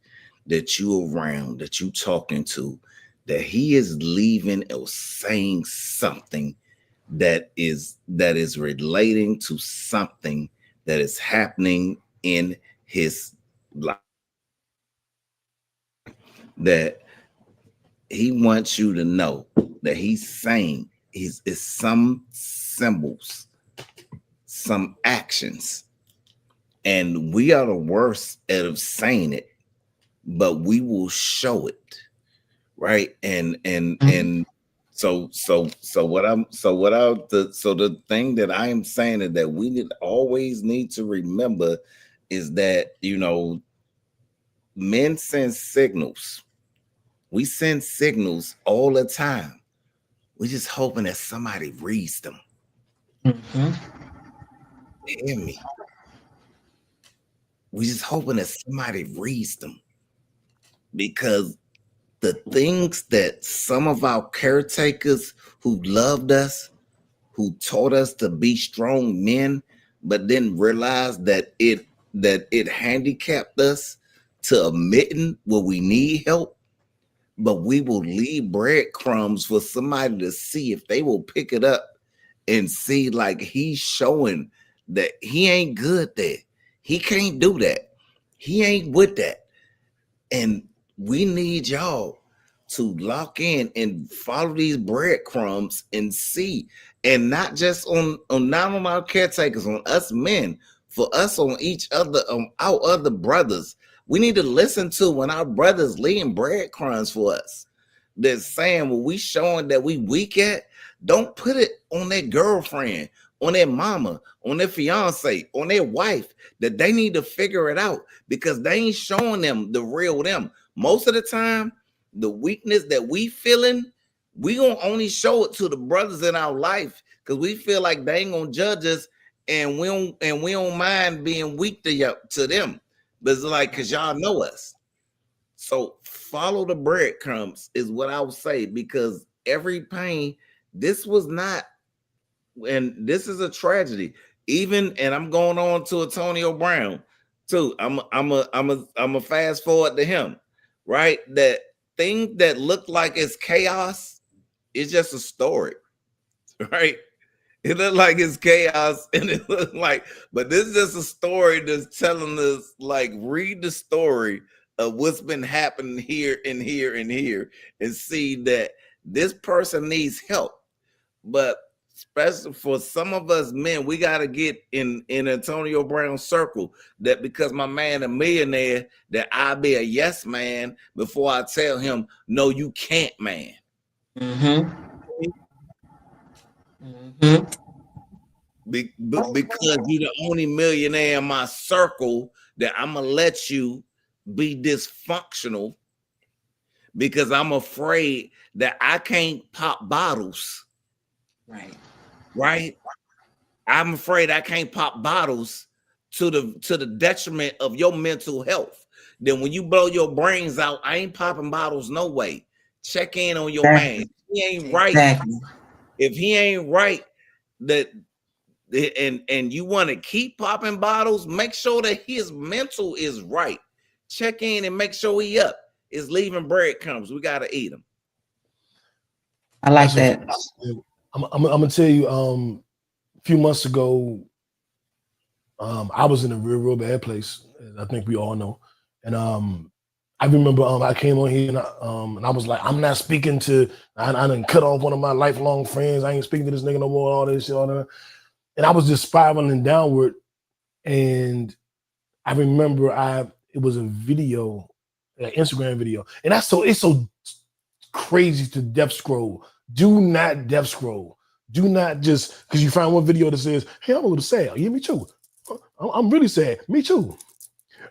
that you around, that you talking to, that he is leaving or saying something that is relating to something that is happening in his life, that he wants you to know that he's saying is some symbols, some actions, and we are the worst at saying it, but we will show it, right? And so the thing that I am saying is that we always need to remember is that, men send signals. We send signals all the time. We're just hoping that somebody reads them. Mm-hmm. Hear me? We're just hoping that somebody reads them. Because the things that some of our caretakers who loved us, who taught us to be strong men, but then realized that it handicapped us to admitting when we need help, but we will leave breadcrumbs for somebody to see if they will pick it up and see, like, he's showing that he ain't good there. He can't do that. He ain't with that. And we need y'all to lock in and follow these breadcrumbs and see, and not just not on our caretakers, on us men, for us, on each other, on our other brothers. We need to listen to when our brothers leaving breadcrumbs for us. They're saying, well, we showing that we weak at, don't put it on their girlfriend, on their mama, on their fiance, on their wife, that they need to figure it out, because they ain't showing them the real them. Most of the time, the weakness that we feeling, we gonna only show it to the brothers in our life, because we feel like they ain't gonna judge us, and we don't mind being weak to them. But it's like, because y'all know us. So follow the breadcrumbs is what I would say, because every pain, this was not, and this is a tragedy. Even, and I'm going on to Antonio Brown too. I'm a fast forward to him, right? That thing that looked like it's chaos is just a story, right? It looked like it's chaos, and it looked like, but this is just a story that's telling us, like, read the story of what's been happening here and here and here, and see that this person needs help. But especially for some of us men, we got to get in Antonio Brown's circle, that because my man a millionaire, that I'll be a yes man before I tell him, no, you can't, man. Mm-hmm. Mm-hmm. Because you're the only millionaire in my circle, that I'm gonna let you be dysfunctional, because I'm afraid that I can't pop bottles. Right. I'm afraid I can't pop bottles to the detriment of your mental health. Then when you blow your brains out, I ain't popping bottles no way. Check in on your man. He ain't right. If he ain't right, and you want to keep popping bottles, make sure that his mental is right. Check in and make sure he up. Is leaving breadcrumbs. We gotta eat them. I like that. I'm gonna tell you. A few months ago, I was in a real bad place. I think we all know. And I remember I came on here and I was like, I'm not speaking to. I done cut off one of my lifelong friends. I ain't speaking to this nigga no more. All this shit, all that. And I was just spiraling downward. And I remember it was a video, an Instagram video, and it's so crazy to death scroll. Do not death scroll. Do not just because you find one video that says, "Hey, I'm a little sad." Yeah, me too. I'm really sad. Me too.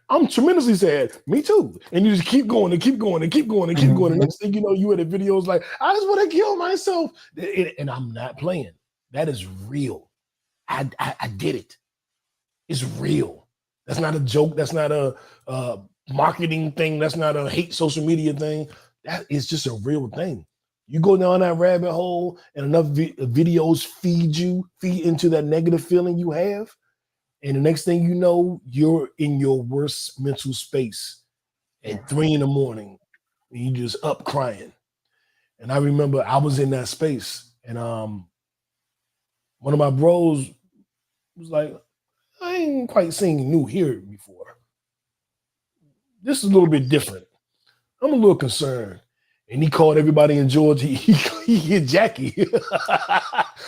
I'm tremendously sad. Me too. And you just keep going and keep going and keep going and keep going. And next thing you know, you at the videos like, I just want to kill myself. And I'm not playing. That is real. I did it. It's real. That's not a joke. That's not a marketing thing. That's not a hate social media thing. That is just a real thing. You go down that rabbit hole and enough videos feed into that negative feeling you have. And the next thing you know, you're in your worst mental space at 3 a.m. and you just up crying. And I remember I was in that space and one of my bros was like, I ain't quite seen New here before. This is a little bit different. I'm a little concerned. And he called everybody in Georgia. He hit Jackie.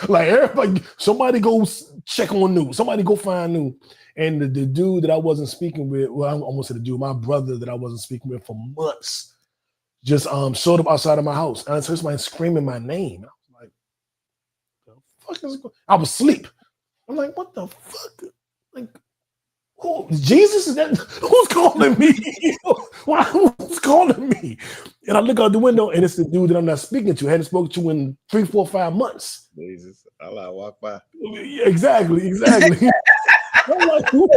Like everybody, somebody go check on New. Somebody go find New. And the dude that I wasn't speaking with, well, I almost said the dude, my brother that I wasn't speaking with for months, just showed up outside of my house. And I heard somebody screaming my name. I was like, the fuck is going on? I was asleep. I'm like, what the fuck? Like, who, Jesus? Is that who's calling me? Why? Who's calling me? And I look out the window, and it's the dude that I'm not speaking to. I hadn't spoken to in 3, 4, 5 months. Jesus, I walk by. Exactly. I'm like, who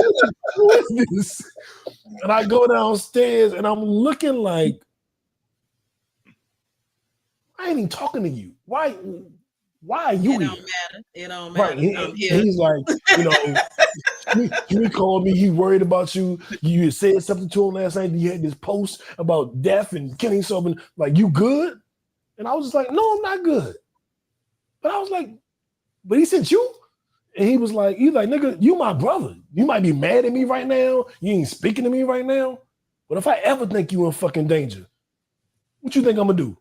is this? And I go downstairs, and I'm looking like, I ain't even talking to you. Why are you here? It don't matter. Right. He's like, he called me. He worried about you. You had said something to him last night. You had this post about death and killing something. Like, you good? And I was just like, no, I'm not good. But I was like, but he sent you? And he's like, nigga, you my brother. You might be mad at me right now. You ain't speaking to me right now. But if I ever think you in fucking danger, what you think I'm gonna do?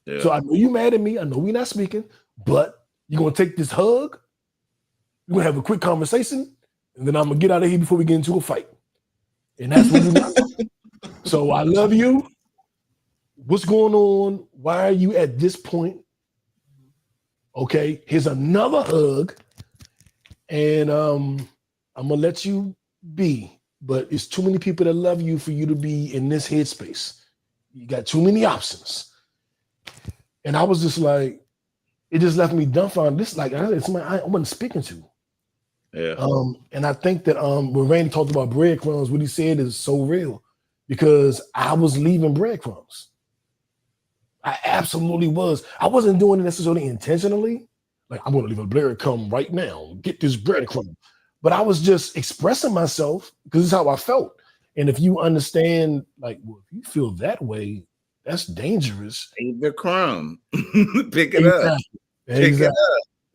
Yeah. So I know you mad at me. I know we're not speaking, but you're gonna take this hug. We're gonna have a quick conversation, and then I'm gonna get out of here before we get into a fight. And that's what we do. So I love you. What's going on? Why are you at this point? Okay, here's another hug. And I'm gonna let you be, but it's too many people that love you for you to be in this headspace. You got too many options. And I was just like, it just left me dumbfounded. This like somebody I wasn't speaking to. Yeah. And I think that when Randy talked about breadcrumbs, what he said is so real because I was leaving breadcrumbs. I absolutely was. I wasn't doing it necessarily intentionally. Like, I'm going to leave a breadcrumb right now. Get this breadcrumb. But I was just expressing myself because this is how I felt. And if you understand, like, well, if you feel that way, that's dangerous. Eat the crumb. Pick it up. Pick it up.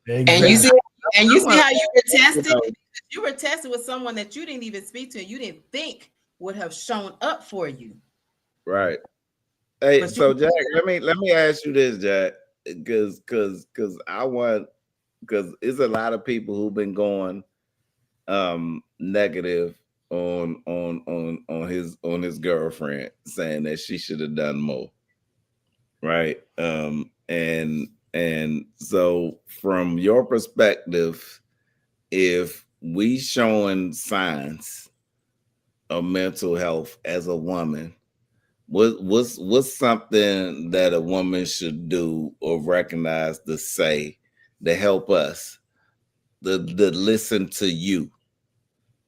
Exactly. And you see how you were tested? You were tested with someone that you didn't even speak to. You didn't think would have shown up for you. Right. Hey, so Jack, let me ask you this, Jack. Because it's a lot of people who've been going negative on his girlfriend, saying that she should have done more, right? And so from your perspective, if we showing signs of mental health as a woman, what's something that a woman should do or recognize to say to help us to listen to you,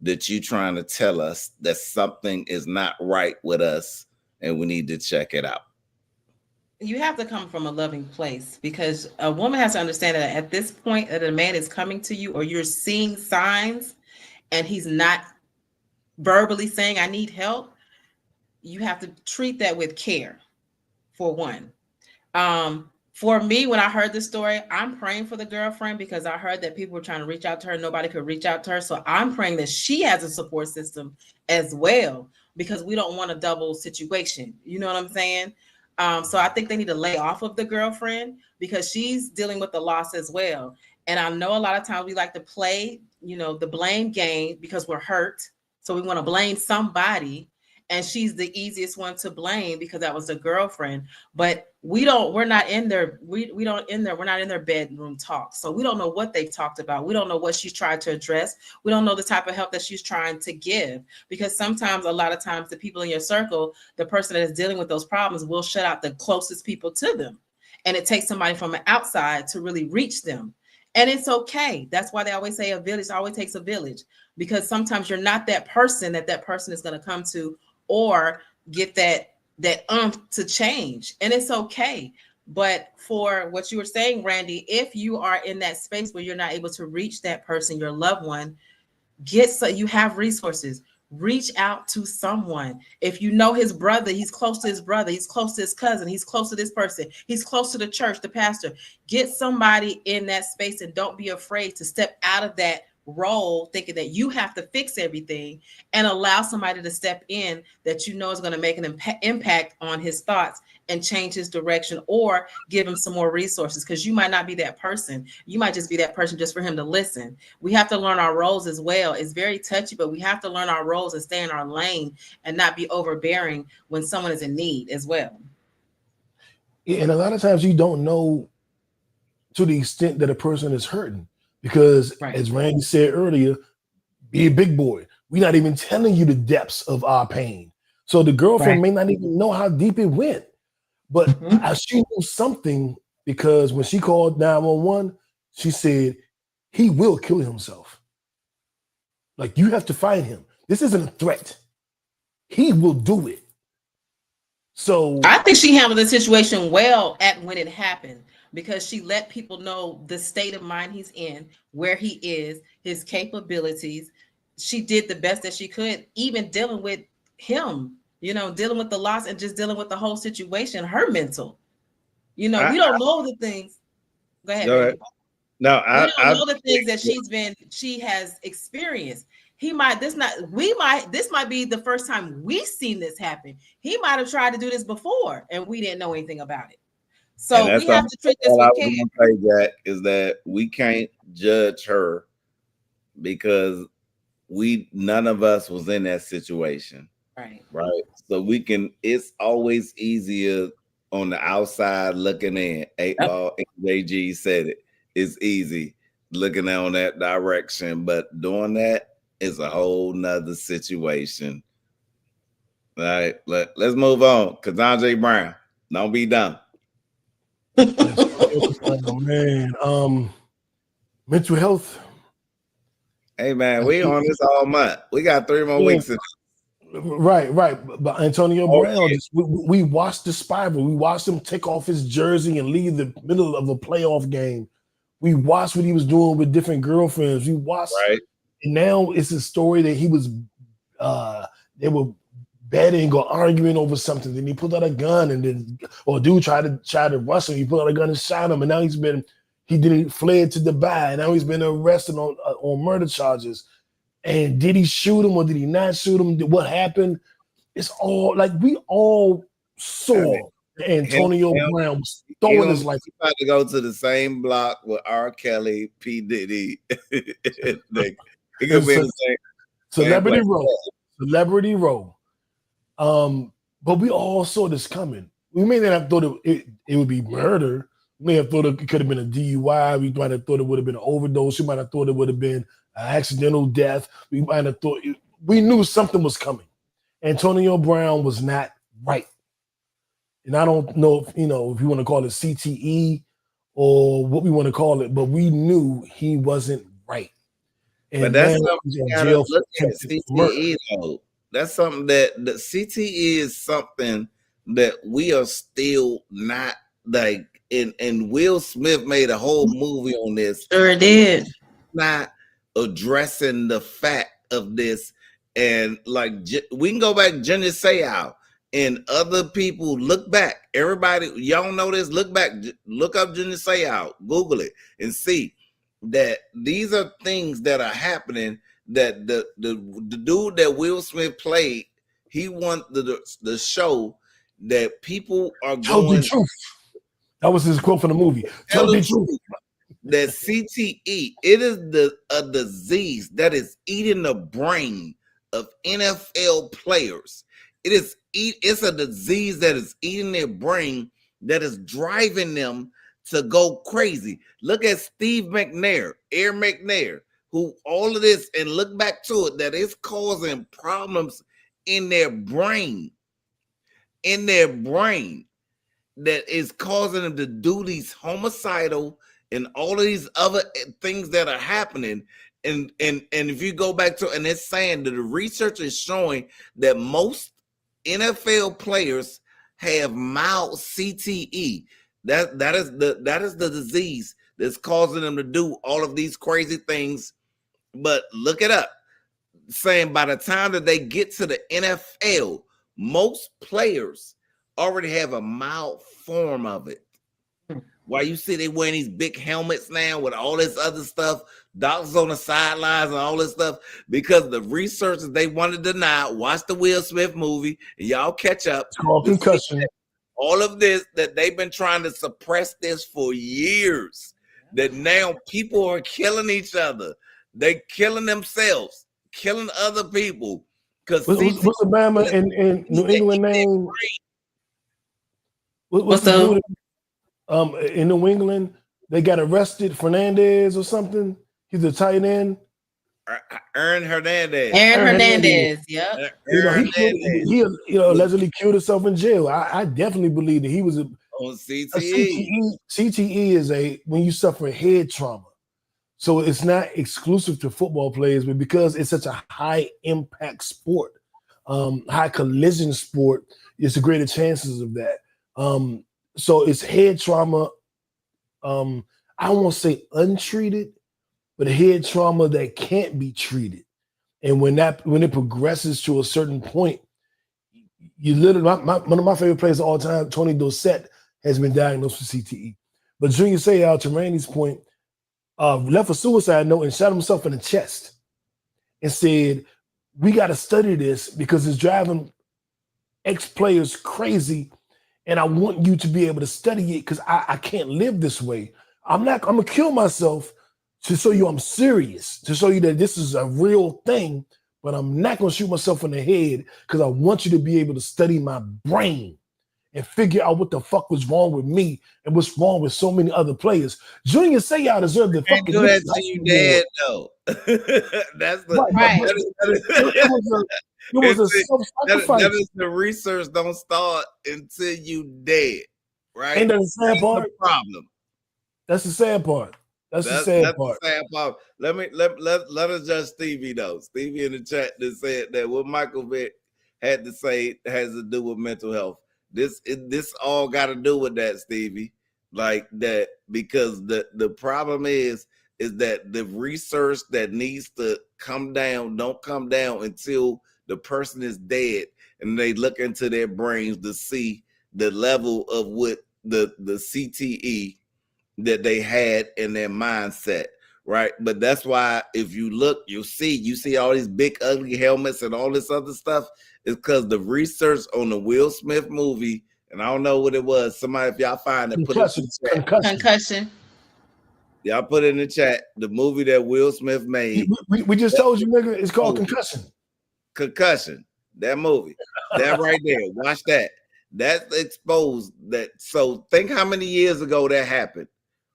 that you trying to tell us that something is not right with us and we need to check it out? You have to come from a loving place, because a woman has to understand that at this point that a man is coming to you, or you're seeing signs and he's not verbally saying, I need help. You have to treat that with care, for one. For me, when I heard this story, I'm praying for the girlfriend, because I heard that people were trying to reach out to her. Nobody could reach out to her. So I'm praying that she has a support system as well, because we don't want a double situation. You know what I'm saying? So I think they need to lay off of the girlfriend, because she's dealing with the loss as well. And I know a lot of times we like to play, the blame game, because we're hurt. So we want to blame somebody. And she's the easiest one to blame, because that was the girlfriend. But we're not in their bedroom talk. So we don't know what they've talked about. We don't know what she's tried to address. We don't know the type of help that she's trying to give, because sometimes, a lot of times, the people in your circle, the person that is dealing with those problems, will shut out the closest people to them. And it takes somebody from the outside to really reach them. And it's okay. That's why they always say a village always takes a village, because sometimes you're not that person that person is going to come to, or get that to change. And it's okay. But for what you were saying, Randy, if you are in that space where you're not able to reach that person, your loved one, you have resources. Reach out to someone. If you know his brother, he's close to his brother, he's close to his cousin, he's close to this person, he's close to the church, the pastor. Get somebody in that space, and don't be afraid to step out of that role thinking that you have to fix everything, and allow somebody to step in that is going to make an impact on his thoughts and change his direction, or give him some more resources, because you might not be that person. You might just be that person just for him to listen. We have to learn our roles as well. It's very touchy, but we have to learn our roles and stay in our lane and not be overbearing when someone is in need as well. And a lot of times you don't know to the extent that a person is hurting. Because as Randy said earlier, be a big boy. We're not even telling you the depths of our pain. So the girlfriend may not even know how deep it went. But she knew something, because when she called 911, she said, he will kill himself. Like, you have to find him. This isn't a threat. He will do it. So I think she handled the situation well when it happened, because she let people know the state of mind he's in, where he is, his capabilities. She did the best that she could, even dealing with him, dealing with the loss, and just dealing with the whole situation, her mental. We don't know the things. Go ahead. Go ahead. No, we don't know the things that she has experienced. This might be the first time we've seen this happen. He might have tried to do this before, and we didn't know anything about it. So we have to treat this with care. Jack, is that we can't judge her, because none of us was in that situation. Right. So it's always easier on the outside looking in. 8Ball AJG said it. It's easy looking on that direction, but doing that is a whole nother situation. All right, let's move on. Kazanje Brown, don't be dumb. Oh, man. Mental health. Hey, man, we on this all month. We got 3 more weeks. Right. But Antonio Brown, we watched the spiral. We watched him take off his jersey and leave the middle of a playoff game. We watched what he was doing with different girlfriends. We watched, and now it's a story that he was, they were betting or arguing over something. Then he pulled out a gun, and then, dude tried to rush him. He pulled out a gun and shot him, and now he fled to Dubai. And now he's been arrested on murder charges. And did he shoot him or did he not shoot him? What happened? It's all like we all saw Antonio Brown was throwing his life. He's about to go to the same block with R. Kelly, P. Diddy. He could be in the same Celebrity Row. But we all saw this coming. We may not have thought it would be murder. We may have thought it could have been a DUI. We might have thought it would have been an overdose. We might have thought it would have been an accidental death. We might have thought we knew something was coming. Antonio Brown was not right. And I don't know if you want to call it CTE or what we want to call it, but we knew he wasn't right. And But that's now something he's you in gotta jail for look at attempted murder. CTE though. That's something that the CTE is something that we are still not like. And Will Smith made a whole movie on this. Sure did. Not addressing the fact of this, and like we can go back, Junior Seau and other people. Look back, everybody, y'all know this. Look back, look up Junior Seau, Google it, and see that these are things that are happening. That the dude that Will Smith played, he wanted the show that people are Tell the going. truth. That was his quote from the movie. Tell the truth. That CTE, it is a disease that is eating the brain of NFL players. It's a disease that is eating their brain, that is driving them to go crazy. Look at Steve McNair, Air McNair, who all of this, and look back to it, that is causing problems in their brain. That is causing them to do these homicidal and all of these other things that are happening. And if you go back to, and it's saying that the research is showing that most NFL players have mild CTE. That is the disease that's causing them to do all of these crazy things. But look it up, saying by the time that they get to the NFL, most players already have a mild form of it. Why you see they wearing these big helmets now with all this other stuff, doctors on the sidelines and all this stuff, because the researchers, they wanted to deny. Watch the Will Smith movie and y'all catch up. It's called concussion. All of this, that they've been trying to suppress this for years, that now people are killing each other. They killing themselves, killing other people. Because what's the Bama in New England name? What's the dude in New England? They got arrested, Fernandez or something. He's a tight end. Aaron Hernandez. Yep. He allegedly killed himself in jail. I definitely believe that he was on CTE. CTE is when you suffer head trauma. So it's not exclusive to football players, but because it's such a high impact sport, high collision sport, it's a greater chances of that. So it's head trauma. I won't say untreated, but head trauma that can't be treated. And when it progresses to a certain point, you literally, one of my favorite players of all time, Tony Dorsett, has been diagnosed with CTE. But Junior Seau, to Randy's point, left a suicide note and shot himself in the chest and said, we got to study this because it's driving ex-players crazy. And I want you to be able to study it because I can't live this way. I'm going to kill myself to show you I'm serious, to show you that this is a real thing, but I'm not going to shoot myself in the head because I want you to be able to study my brain and figure out what the fuck was wrong with me and what's wrong with so many other players. Junior Seau deserved the fucking. Do that to you dead though. That's the right. It was a self-sacrifice. That is the research don't start until you dead, right? Ain't that the sad part? The problem. That's the sad part. That's the sad part. The sad part. Let us judge Stevie though. Stevie in the chat that said that what Michael Vick had to say has to do with mental health. This all got to do with that, Stevie. Like that, because the problem is that the research that needs to come down don't come down until the person is dead and they look into their brains to see the level of what the CTE that they had in their mindset, right? But that's why if you look, you see all these big ugly helmets and all this other stuff is because the research on the Will Smith movie, and I don't know what it was. Somebody, if y'all find it, put it in the chat. Concussion. Y'all put it in the chat. The movie that Will Smith made. We just told you, nigga, it's called Concussion. Concussion. That movie. That right there. Watch that. That's exposed that. So think how many years ago that happened,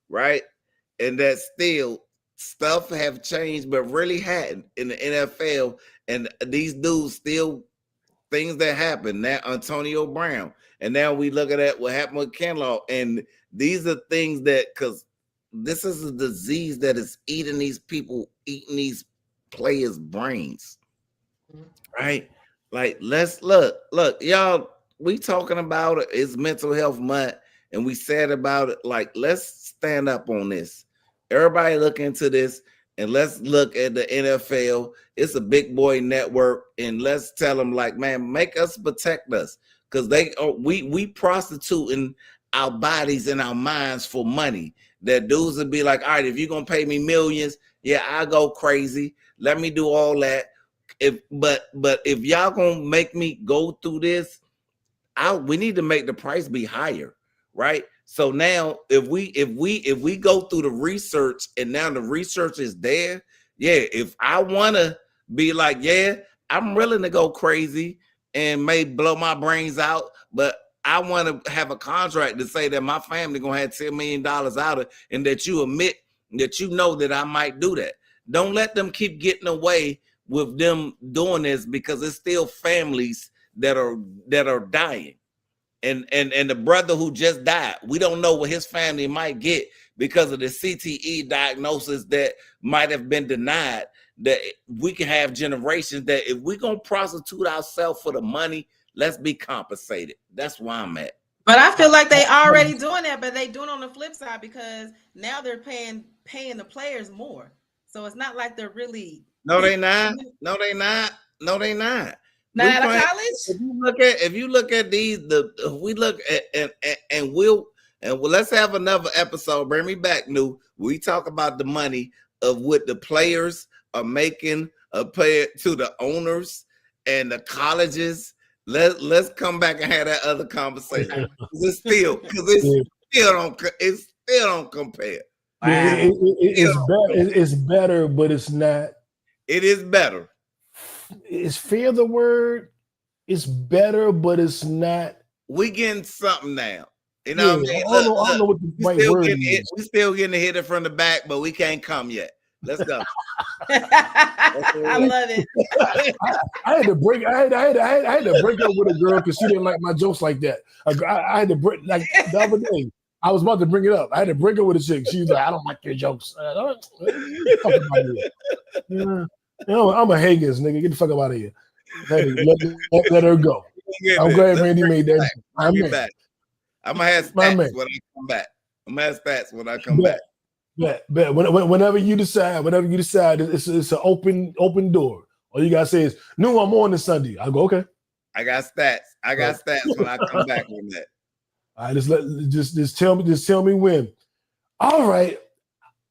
right? And that still stuff have changed, but really hadn't in the NFL. And these dudes still things that happen. Now Antonio Brown. And now we look at what happened with Kinlaw. And these are things that, because this is a disease that is eating these people, eating these players' brains, right? Like, let's look, y'all. We talking about it. It's Mental Health Month, and we said about it. Like, let's stand up on this. Everybody look into this, and let's look at the NFL. It's a big boy network, and let's tell them, like, man, make us protect us, because we prostituting our bodies and our minds for money. That dudes would be like, all right, if you're gonna pay me millions, yeah, I'll go crazy. Let me do all that. But if y'all gonna make me go through this, we need to make the price be higher, right? So now if we go through the research and now the research is there, yeah, if I want to be like, yeah, I'm willing to go crazy and may blow my brains out, but I want to have a contract to say that my family gonna have $10 million out of, and that you admit that you know that I might do that. Don't let them keep getting away with them doing this, because it's still families that are dying. And the brother who just died, we don't know what his family might get because of the CTE diagnosis that might have been denied. That we can have generations that if we're gonna prostitute ourselves for the money, let's be compensated. That's where I'm at. But I feel like they already doing that, but they doing it on the flip side, because now they're paying the players more. So it's not like they're really. No, they not. No, they not. No, they not. Not out of college. If you look at these, we look at and let's have another episode. Bring me back, New. We talk about the money of what the players are making a player to the owners and the colleges. Let's come back and have that other conversation. It still don't compare. Wow. It's better, but it's not. It is better. Is fair the word? It's better, but it's not. We getting something now. You know what I mean? I don't know what the right word is. We still getting hit it from the back, but we can't come yet. Let's go. I love it. I had to break. I had to break up with a girl because she didn't like my jokes like that. I had to break, like the other day. I was about to bring it up. I had to break up with a chick. She was like, "I don't like your jokes." I'm a Higgins, nigga. Get the fuck out of here. Let her go. I'm glad Randy made that. I'm back. I'm gonna have stats when I come back. I'm gonna have stats when I come back. Bet. Whenever you decide, it's an open door. All you gotta say is, "No, I'm on this Sunday." I go, "Okay." I got stats. When I come back on that. All right, just tell me when. All right.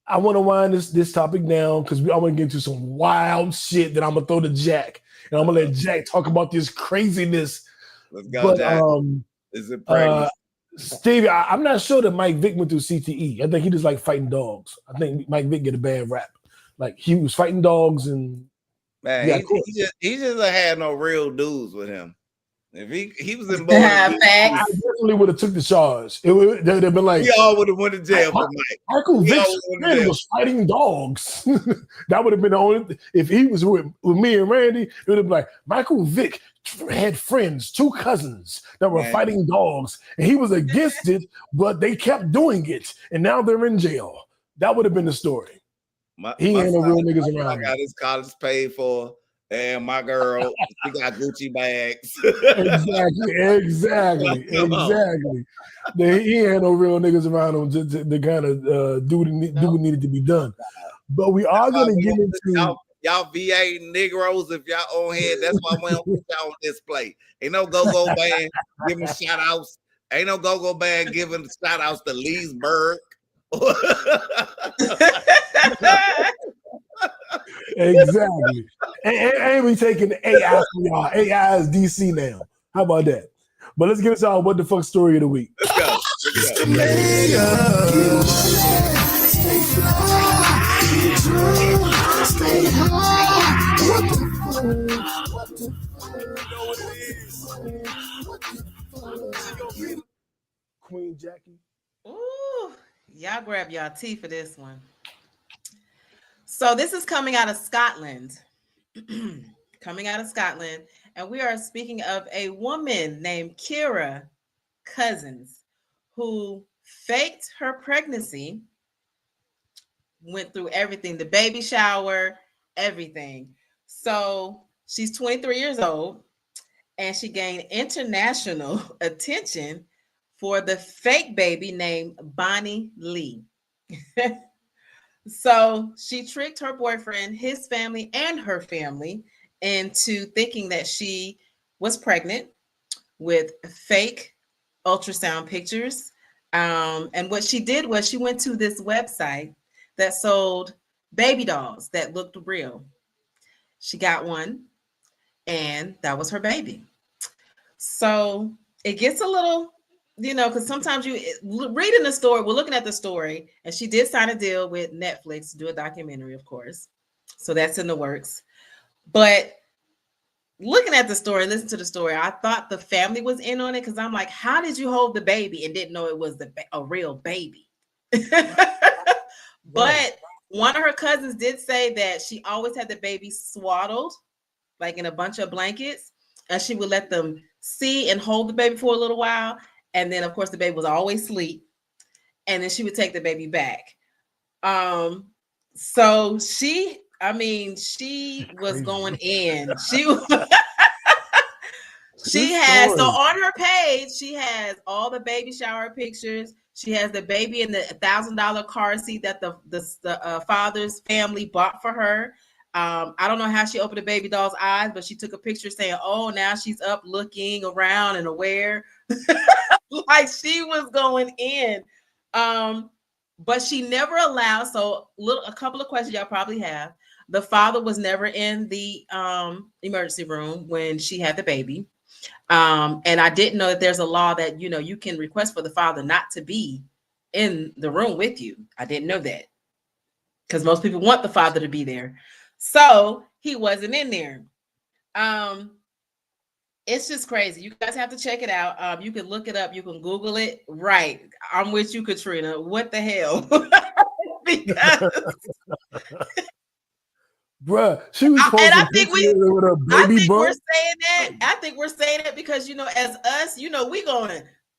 I want to wind this topic down because I want to get into some wild shit that I'm gonna throw to Jack, and I'm gonna let Jack talk about this craziness. Let's go, Jack. Is it pregnant? Stevie, I'm not sure that Mike Vick went through CTE. I think he just like fighting dogs. I think Mike Vick get a bad rap. Like he was fighting dogs and man, he just had no real dudes with him. If he was in both, I definitely would have took the charge. They'd have been like, we all would have went to jail for Mike. Michael Vick was fighting dogs. That would have been the only. If he was with me and Randy, it would have been like Michael Vick had friends, 2 cousins that were fighting dogs, and he was against it, but they kept doing it, and now they're in jail. That would have been the story. He ain't no real niggas around. I got his college paid for. And my girl, she got Gucci bags. Exactly. He had no real niggas around him to kind of do what needed to be done. But we are going to get into y'all VA Negroes. If y'all on here, that's why we don't put y'all on display. Ain't no go-go band giving shout outs. Ain't no go-go band giving shout outs to Leesburg. Exactly. And we taking AI from y'all. AI is DC now. How about that? But let's get us on what the fuck story of the week. Let's go. Queen Jackie. Ooh, y'all grab y'all tea for this one. So this is coming out of Scotland. And we are speaking of a woman named Kira Cousins who faked her pregnancy, went through everything, the baby shower, everything. So she's 23 years old, and she gained international attention for the fake baby named Bonnie Lee. So she tricked her boyfriend, his family, and her family into thinking that she was pregnant with fake ultrasound pictures. And what she did was she went to this website that sold baby dolls that looked real. She got one, and that was her baby. So it gets a little, because sometimes you reading the story, we're looking at the story, and she did sign a deal with Netflix to do a documentary, of course. So that's in the works. But looking at the story, listen to the story, I thought the family was in on it, because I'm like, how did you hold the baby and didn't know it was a real baby? But one of her cousins did say that she always had the baby swaddled, like in a bunch of blankets, and she would let them see and hold the baby for a little while. And then, of course, the baby was always asleep. And then she would take the baby back. So she was going in. She has, so on her page, she has all the baby shower pictures. She has the baby in the $1,000 car seat that the father's family bought for her. I don't know how she opened the baby doll's eyes, but she took a picture saying, "Oh, now she's up, looking around and aware." Like she was going in. But she never allowed. So a couple of questions y'all probably have. The father was never in the emergency room when she had the baby. And I didn't know that there's a law that, you can request for the father not to be in the room with you. I didn't know that, because most people want the father to be there. So he wasn't in there. It's just crazy. You guys have to check it out. You can look it up. You can Google it. Right. I'm with you, Katrina. What the hell? Because bruh, she was posting pictures with her baby bump. I think we're saying that because, as us, we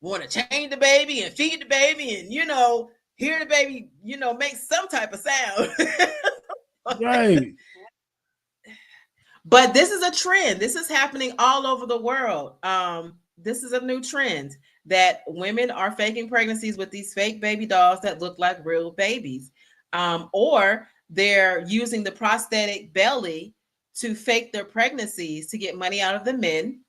want to change the baby and feed the baby and, hear the baby, make some type of sound. Right. But this is a trend. This is happening all over the world. This is a new trend that women are faking pregnancies with these fake baby dolls that look like real babies. Or they're using the prosthetic belly to fake their pregnancies to get money out of the men.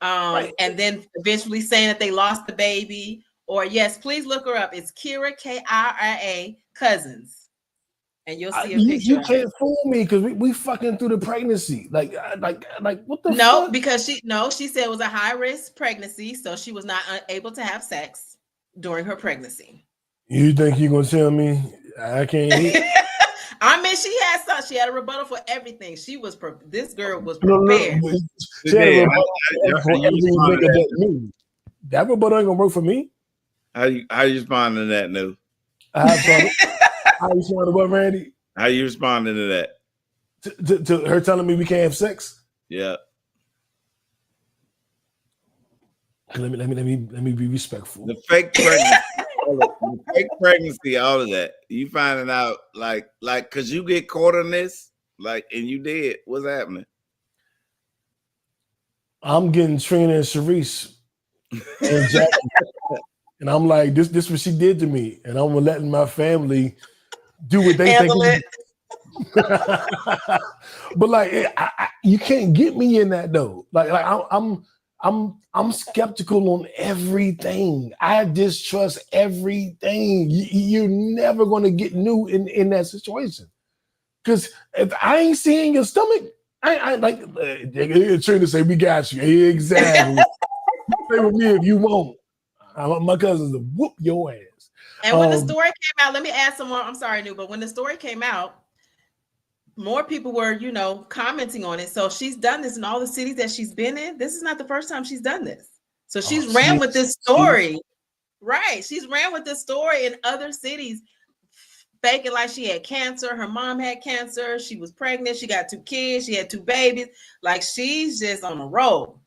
Right. And then eventually saying that they lost the baby. Or yes, please look her up. It's Kira, Kira Cousins. And you'll see a picture. You can't fool me because we fucking through the pregnancy. Like what the fuck? No, because she said it was a high risk pregnancy, so she was not able to have sex during her pregnancy. You think you're gonna tell me I can't eat? I mean, she had a rebuttal for everything. This girl was prepared. That rebuttal ain't gonna work for me. How you responding to that, Nu? How you responding to what, Randy? How you responding to that? To her telling me we can't have sex? Yeah. Let me be respectful. The fake pregnancy, all of that. You finding out like because you get caught in this, and you did. What's happening? I'm getting Trina and Sharice and Jack, and I'm like, this what she did to me, and I'm letting my family do what they think. But you can't get me in that though. I'm skeptical on everything. I distrust everything. You're never gonna get new in that situation. Because if I ain't seeing your stomach, I like trying to say we got you. Exactly. Stay with me if you won't. My cousins will whoop your ass. And when the story came out, let me add some more. I'm sorry, Nu, but when the story came out, more people were, commenting on it. So she's done this in all the cities that she's been in. This is not the first time she's done this. So she's ran with this story. Right. She's ran with this story in other cities, faking like she had cancer. Her mom had cancer. She was pregnant. She got 2 kids. She had 2 babies. Like she's just on a roll.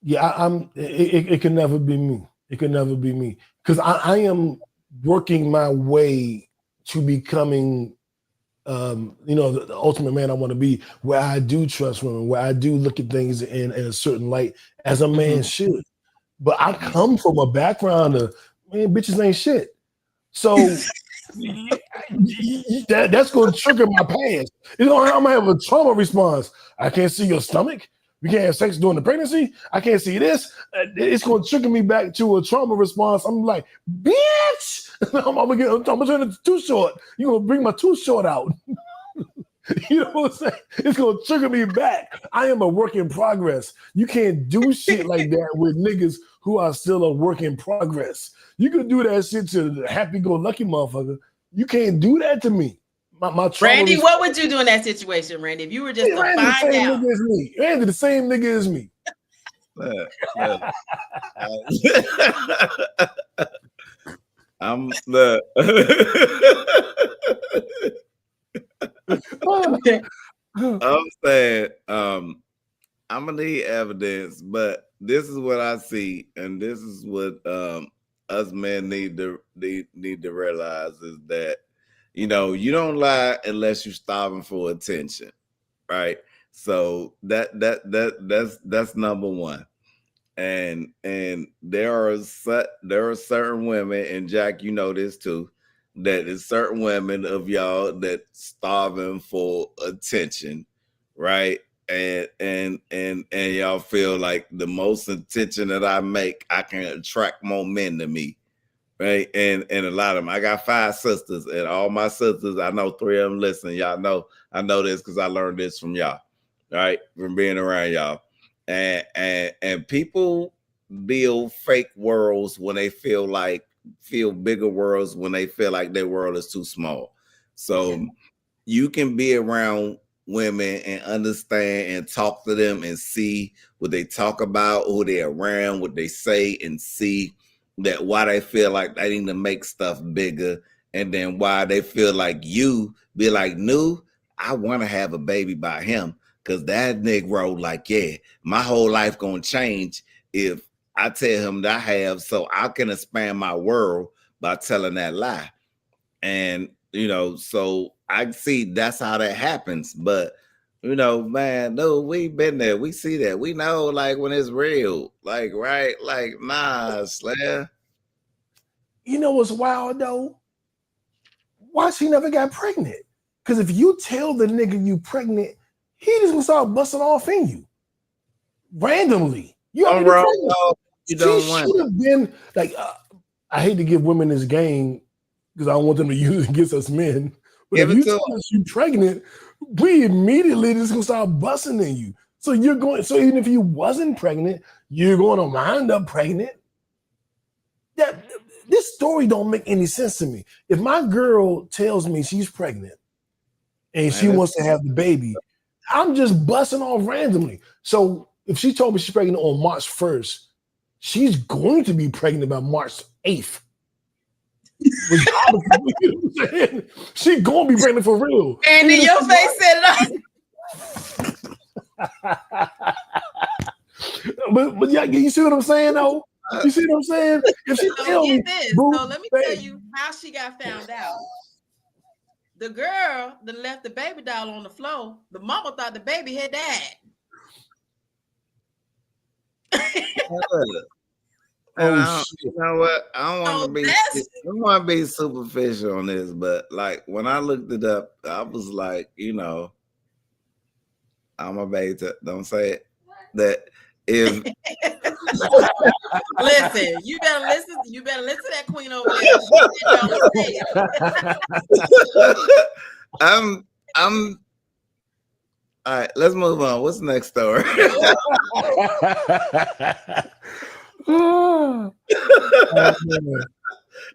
Yeah, it can never be me. It can never be me. Because I am working my way to becoming the ultimate man I want to be, where I do trust women, where I do look at things in a certain light, as a man should. But I come from a background of, man, bitches ain't shit. So that's going to trigger my past. I'm going to have a trauma response. I can't see your stomach. We can't have sex during the pregnancy. I can't see this. It's going to trigger me back to a trauma response. I'm like, bitch, I'm going to turn it too short. You're going to bring my too short out. You know what I'm saying? It's going to trigger me back. I am a work in progress. You can't do shit like that with niggas who are still a work in progress. You can do that shit to the happy-go-lucky motherfucker. You can't do that to me. My Randy, what would you do in that situation, Randy? If you were just to find out. Randy, the same nigga as me. I'm the. I'm saying, I'm gonna need evidence, but this is what I see, and this is what us men need to realize is that, you don't lie unless you're starving for attention, right? So that's number one. And there are certain women, and Jack, you know this too, that is certain women of y'all that starving for attention, right? And y'all feel like the most attention that I make, I can attract more men to me, right? And a lot of them. I got 5 sisters, and all my sisters, I know 3 of them listen. Y'all know I know this because I learned this from y'all, right? From being around y'all. And people build fake worlds when they feel bigger worlds when they feel like their world is too small. So you can be around women and understand and talk to them and see what they talk about, who they're around, what they say, and see that why they feel like they need to make stuff bigger, and then why they feel like you be like, no, I want to have a baby by him. Because that Negro, like, yeah, my whole life gonna change if I tell him that I have, so I can expand my world by telling that lie. And, so I see that's how that happens. But, man, no, we've been there. We see that. We know, like, when it's real. Like, right? Like, nah, Slayer. You know what's wild, though? Why she never got pregnant? Because if you tell the nigga you pregnant, he just gonna start busting off in you randomly. You already pregnant. You don't she want should have been like. I hate to give women this game because I don't want them to use it against us men. But if you tell us you're pregnant, we immediately just gonna start busting in you. So you're going. So even if you wasn't pregnant, you're going to wind up pregnant. This story don't make any sense to me. If my girl tells me she's pregnant and she wants to have the baby, I'm just busting off randomly. So if she told me she's pregnant on March 1st, she's going to be pregnant by March 8th. She's going to be pregnant for real. And then your face said it all. But yeah, you see what I'm saying, though? You see what I'm saying? If she tell me, so let me tell you how she got found out. The girl that left the baby doll on the floor, the mama thought the baby had died. You know what? I don't want to be superficial on this, but like when I looked it up, I was like, I'm a baby. Don't say it. That if listen, you better listen to that queen over there. I'm all right, let's move on. What's the next story? What's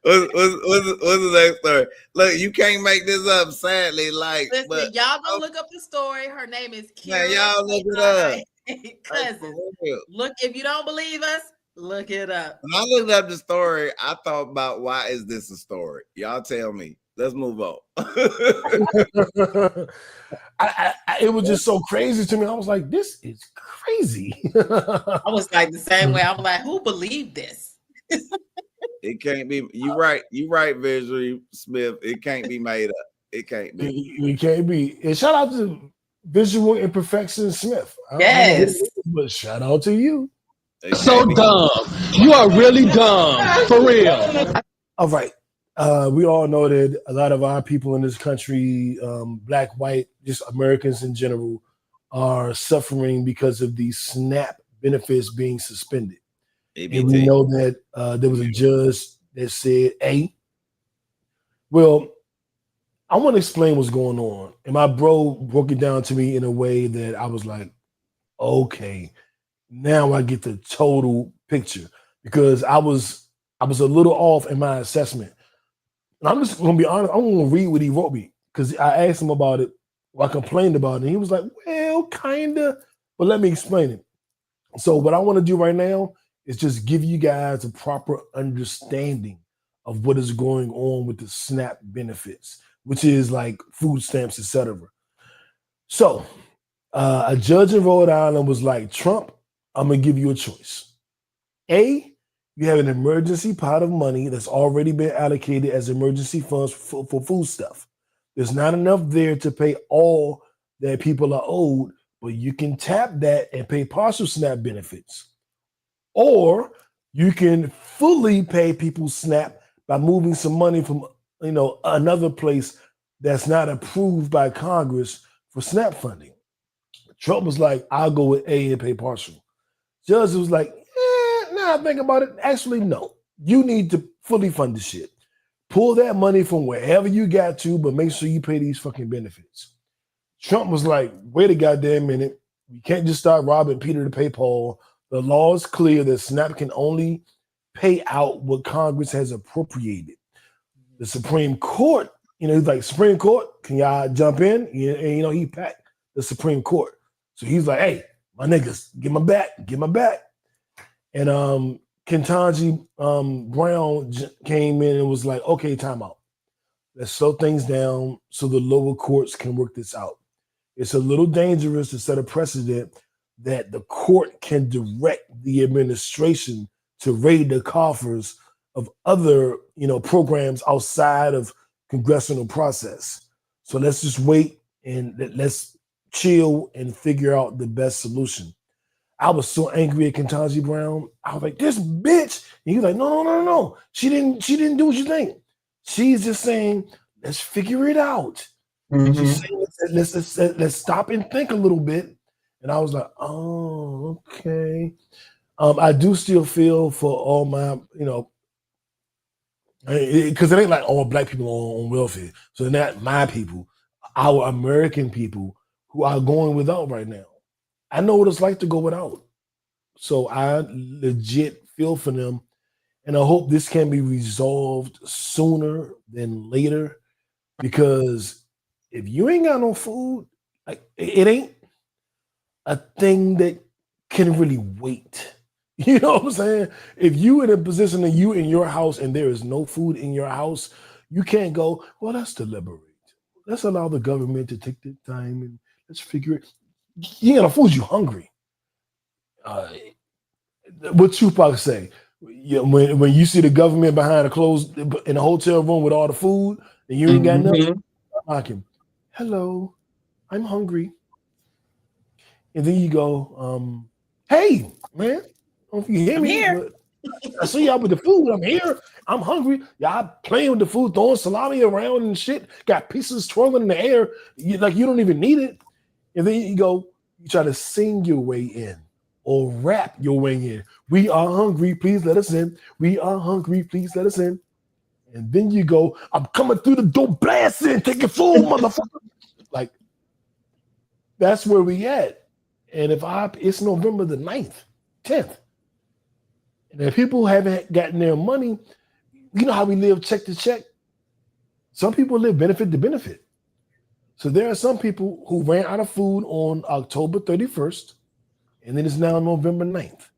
the next story? Look, you can't make this up, sadly. Like, listen, y'all go look up the story. Her name is Kira. Y'all look it up. Cousin. Look, if you don't believe us, look it up. When I looked up the story, I thought about why is this a story? Y'all tell me. Let's move on. It was just so crazy to me. I was like, this is crazy. I was like the same way. I was like, who believed this? It can't be. You right, Visually Smith. It can't be made up. It can't be. It can't be. And shout out to Visual Imperfection Smith. I don't know who it is, but shout out to you. So dumb. You are really dumb. For real. All right. We all know that a lot of our people in this country, black, white, just Americans in general, are suffering because of the SNAP benefits being suspended. ABT. And we know that there was a judge that said, hey, well, I want to explain what's going on. And my bro broke it down to me in a way that I was like, okay, now I get the total picture, because I was a little off in my assessment. And I'm just gonna be honest, I'm gonna read what he wrote me, because I asked him about it, or I complained about it, and he was like, well, kinda, but let me explain it. So what I want to do right now is just give you guys a proper understanding of what is going on with the SNAP benefits, which is like food stamps, etc. So a judge in Rhode Island was like, Trump, I'm gonna give you a choice. A, you have an emergency pot of money that's already been allocated as emergency funds for food stuff. There's not enough there to pay all that people are owed, but you can tap that and pay partial SNAP benefits. Or you can fully pay people SNAP by moving some money from another place that's not approved by Congress for SNAP funding. Trump was like, I'll go with A and pay partial. Judge was like, now I think about it, actually, no. You need to fully fund the shit. Pull that money from wherever you got to, but make sure you pay these fucking benefits. Trump was like, wait a goddamn minute. We can't just start robbing Peter to pay Paul. The law is clear that SNAP can only pay out what Congress has appropriated. The Supreme Court, he's like, Supreme Court, can y'all jump in? And, he packed the Supreme Court. So he's like, hey, my niggas, get my back. And Ketanji Brown came in and was like, okay, time out. Let's slow things down so the lower courts can work this out. It's a little dangerous to set a precedent that the court can direct the administration to raid the coffers of other, programs outside of congressional process. So let's just wait and let's chill and figure out the best solution. I was so angry at Ketanji Brown. I was like, this bitch. And he was like, no. She didn't do what you think. She's just saying, let's figure it out. Mm-hmm. She's saying, let's stop and think a little bit. And I was like, oh, okay. I do still feel for all my, because it ain't like all black people on welfare. So they're not my people, our American people who are going without right now. I know what it's like to go without. So I legit feel for them. And I hope this can be resolved sooner than later. Because if you ain't got no food, like it ain't a thing that can really wait. You know what I'm saying? If you in a position that you in your house and there is no food in your house, you can't go, well, let's deliberate. Let's allow the government to take their time and let's figure it. You ain't got no food, you hungry. What Tupac say? When you see the government behind a closed in a hotel room with all the food and you ain't got nothing, knock him. Hello, I'm hungry. And then you go, hey, man, I don't know if you hear me, but I see y'all with the food. I'm here. I'm hungry. Y'all playing with the food, throwing salami around and shit. Got pieces twirling in the air. You don't even need it. And then you try to sing your way in or rap your way in. We are hungry, please let us in. We are hungry, please let us in. And then you go, I'm coming through the door blasting, taking food, motherfucker. Like, that's where we at. And it's November the 9th, 10th. And if people haven't gotten their money, you know how we live check to check? Some people live benefit to benefit. So there are some people who ran out of food on October 31st, and then it's now November 9th.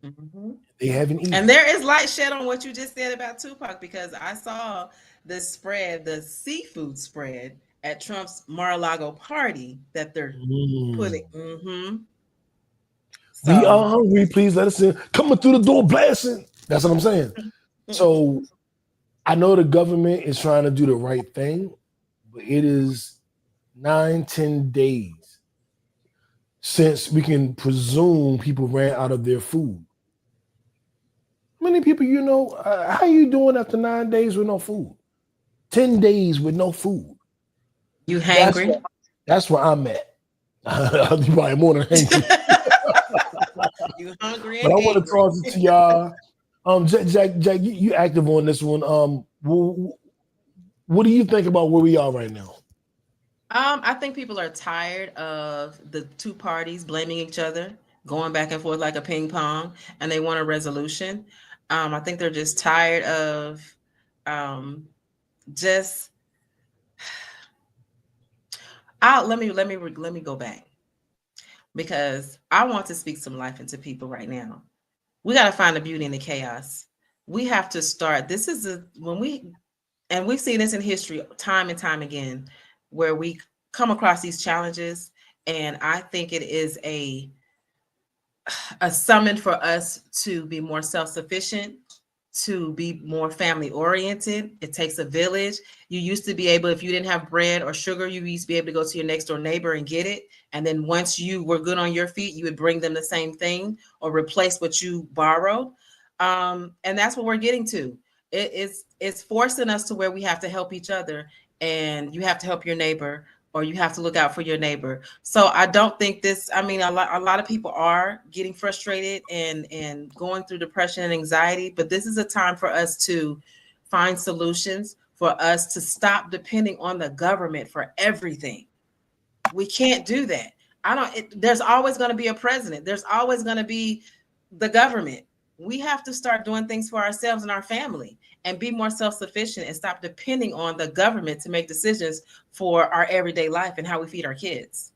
Mm-hmm. They haven't eaten. And there is light shed on what you just said about Tupac, because I saw the spread, the seafood spread at Trump's Mar-a-Lago party that they're putting. Mm-hmm. So, we are hungry, please let us in. Coming through the door blasting. That's what I'm saying. So I know the government is trying to do the right thing, but it is 9-10 days since we can presume people ran out of their food. How many people you know? How you doing after 9 days with no food? 10 days with no food. You hangry? That's where I'm at. I'm probably more than hungry. You hungry? But And I want to angry. toss it to y'all. Jack, you active on this one. What do you think about where we are right now? I think people are tired of the two parties blaming each other, going back and forth like a ping pong, and they want a resolution. I think they're just tired of just. Let me go back, because I want to speak some life into people right now. We got to find the beauty in the chaos. We have to start. This is and we've seen this in history time and time again, where we come across these challenges, and I think it is a summon for us to be more self-sufficient, to be more family oriented. It takes a village. You used to be able, if you didn't have bread or sugar, you used to be able to go to your next door neighbor and get it. And then once you were good on your feet, you would bring them the same thing or replace what you borrowed. And that's what we're getting to. It's forcing us to where we have to help each other, and you have to help your neighbor, or you have to look out for your neighbor. So I don't think this, I mean, a lot of people are getting frustrated and going through depression and anxiety, but this is a time for us to find solutions, for us to stop depending on the government for everything. We can't do that. There's always going to be a president. There's always going to be the government. We have to start doing things for ourselves and our family and be more self-sufficient and stop depending on the government to make decisions for our everyday life and how we feed our kids.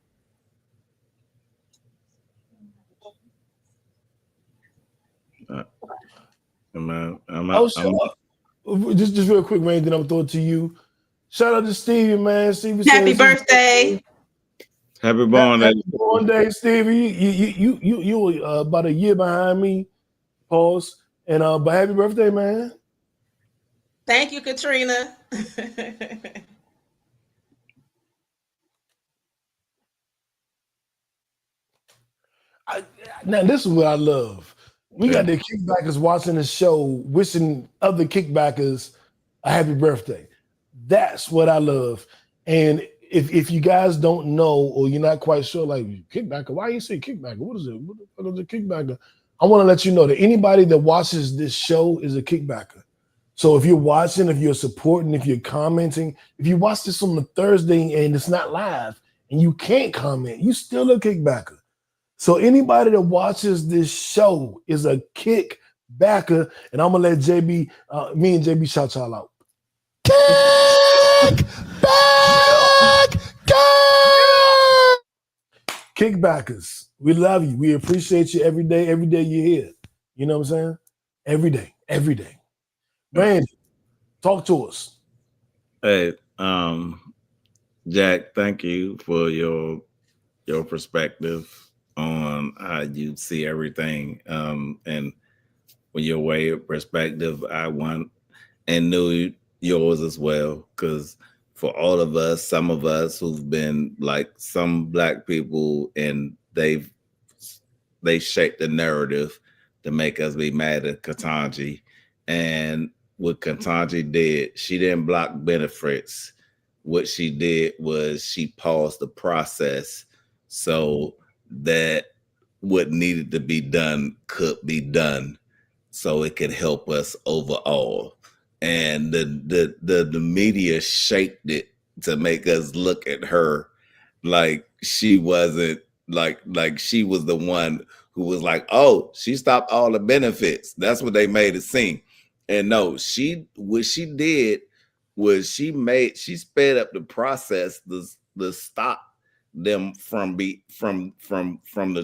Just real quick, man, then I'm throwing it to you. Shout out to Stevie, man. Stevie, happy birthday. Happy born day, Stevie. You were about a year behind me. Pause. And but happy birthday, man. Thank you, Katrina. Now this is what I love. We got the kickbackers watching the show, wishing other kickbackers a happy birthday. That's what I love. And if you guys don't know, or you're not quite sure, like kickbacker, why you say kickbacker? What is it? What the fuck is a kickbacker? I want to let you know that anybody that watches this show is a kickbacker. So if you're watching, if you're supporting, if you're commenting, if you watch this on a Thursday and it's not live and you can't comment, you still a kickbacker. So anybody that watches this show is a kickbacker, and I'm gonna let JB, me and JB shout y'all out. Kickbackers, we love you. We appreciate you every day. Every day you're here. You know what I'm saying? Every day, every day. Randy, talk to us. Hey, Jack, thank you for your perspective on how you see everything. And with your way of perspective, I want and knew yours as well, because for all of us, some of us who've been like some Black people, and they shaped the narrative to make us be mad at Ketanji. And what Ketanji did, she didn't block benefits. What she did was she paused the process so that what needed to be done could be done, so it could help us overall. And the media shaped it to make us look at her like she wasn't like she was the one who was like, oh, she stopped all the benefits. That's what they made it seem. And no, what she did was she sped up the process to stop them from the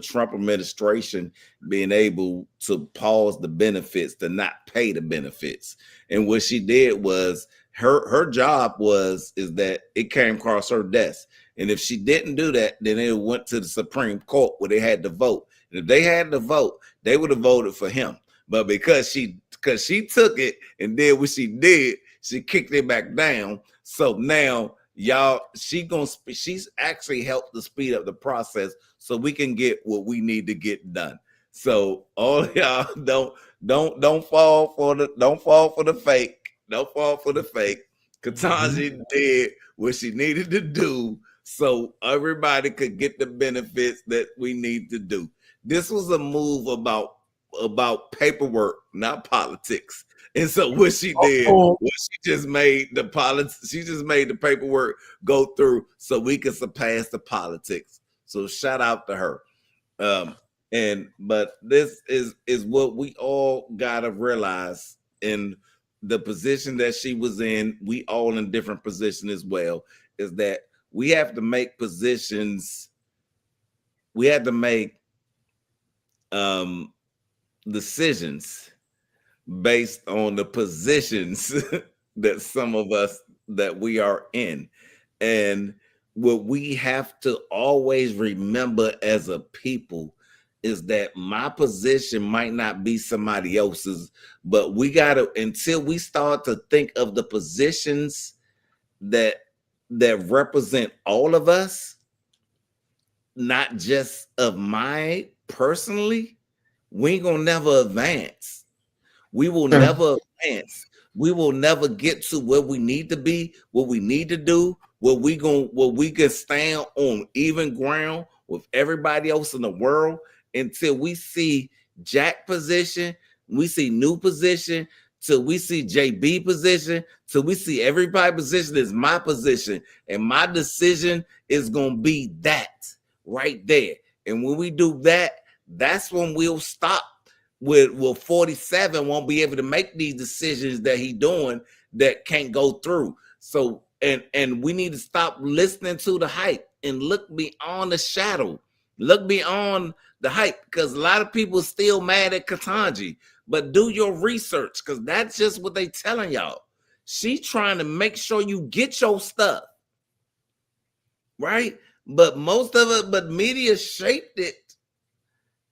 Trump administration being able to pause the benefits, to not pay the benefits. And what she did was her job is that it came across her desk. And if she didn't do that, then it went to the Supreme Court where they had to vote. And if they had to vote, they would have voted for him. But because she took it and did what she did, she kicked it back down. So now y'all, she's actually helped to speed up the process so we can get what we need to get done. So all y'all don't fall for the fake. Don't fall for the fake. Ketanji did what she needed to do so everybody could get the benefits that we need to do. This was a move about paperwork, not politics. And so what she did was she just made the paperwork go through so we could surpass the politics. So shout out to her. But this is what we all gotta realize in the position that she was in. We all in different position as well, is that we have to make positions. We had to make decisions based on the positions that some of us that we are in. And what we have to always remember as a people is that my position might not be somebody else's, but we gotta, until we start to think of the positions that represent all of us, not just of mine personally, we ain't gonna never advance. We will never advance. We will never get to where we need to be, what we need to do, where we can stand on even ground with everybody else in the world, until we see Jack position, we see new position, till we see JB position, till we see everybody position is my position. And my decision is gonna be that right there. And when we do that, that's when we'll stop with 47 won't be able to make these decisions that he doing that can't go through. So and we need to stop listening to the hype and look beyond the shadow. Look beyond the hype, because a lot of people still mad at Ketanji. But do your research, because that's just what they telling y'all. She trying to make sure you get your stuff, right? But most of it, but media shaped it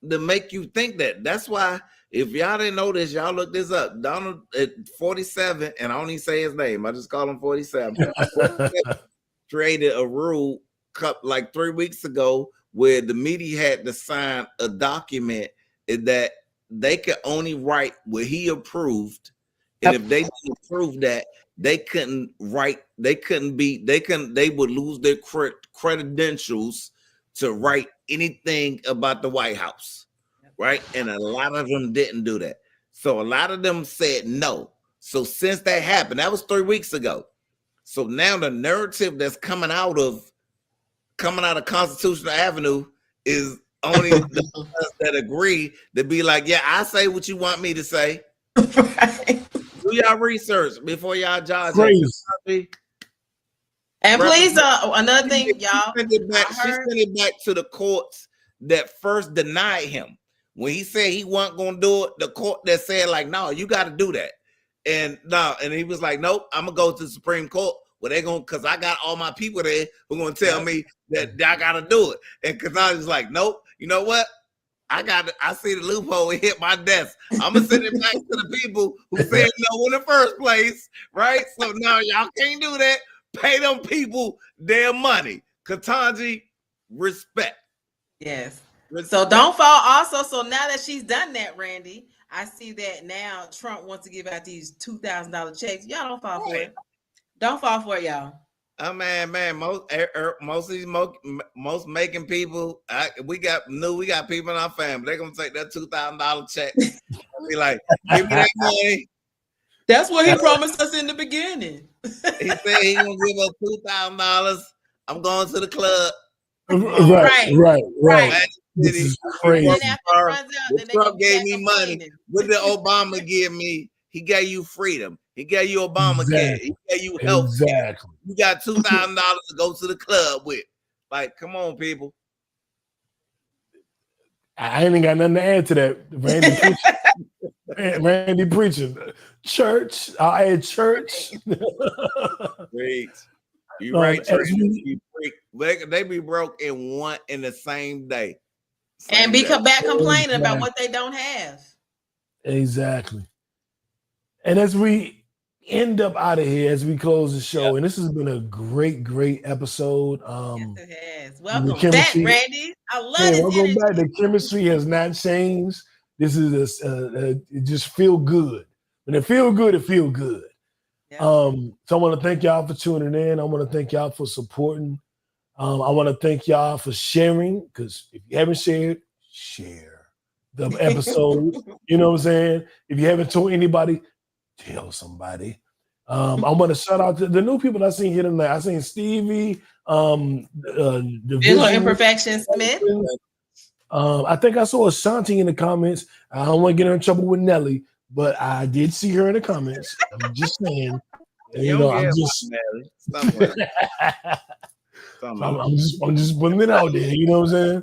to make you think that. That's why, if y'all didn't know this, y'all look this up. Donald at 47, and I don't even say his name, I just call him 47. Created a rule like 3 weeks ago where the media had to sign a document that they could only write what he approved. And if they didn't approve that, they couldn't write, they would lose their credentials to write anything about the White House, right? And a lot of them didn't do that. So a lot of them said no. So since that happened, that was 3 weeks ago. So now the narrative that's coming out of Constitutional Avenue is only the ones that agree to be like, yeah, I say what you want me to say. Right. Do y'all research before y'all judge. And please, another thing, y'all. She sent it back to the courts that first denied him. When he said he wasn't going to do it, the court that said, like, no, you got to do that. And he was like, nope, I'm going to go to the Supreme Court. Well, they're going, because I got all my people there who are going to tell me that I got to do it. And because I was like, nope, you know what? I see the loophole, it hit my desk. I'm going to send it back to the people who said no in the first place, right? So now y'all can't do that. Pay them people their money. Ketanji, respect. Yes. Respect. So don't fall also. So now that she's done that, Randy, I see that now Trump wants to give out these $2,000 checks. Y'all don't fall for it. Don't fall for it, y'all. Oh man, most of these most making people, we got people in our family. They're gonna take that $2,000 check and be like, give me that money. That's what he promised us in the beginning. He said he gonna give us $2,000. I'm going to the club. Right. This is crazy. Trump gave me money. What did Obama give me? He gave you freedom. He gave you Obamacare. He gave you health. Exactly. You got $2,000 to go to the club with. Like, come on, people. I ain't got nothing to add to that. Randy preaching. Church. I'll add church. Great. You right, church. They be broke in the same day. And be back complaining about what they don't have. Exactly. And as we end up out of here as we close the show. Yep. And this has been a great episode. Yes, it has. The Welcome back, chemistry, Randy. I love hey, this welcome back. energy. The chemistry has not changed. This is it just feel good. When it feel good, it feel good. Yeah. So I want to thank y'all for tuning in. I want to thank y'all for supporting. I want to thank y'all for sharing, because if you haven't shared, share the episode. You know what I'm saying? If you haven't told anybody, tell somebody. I want to shout out to the new people I seen here tonight. I seen Stevie, the Visual Imperfection Smith. I think I saw Ashanti in the comments. I don't want to get her in trouble with Nelly, but I did see her in the comments. I'm just saying. You know, I'm just I'm just putting it out there. You know what I'm saying?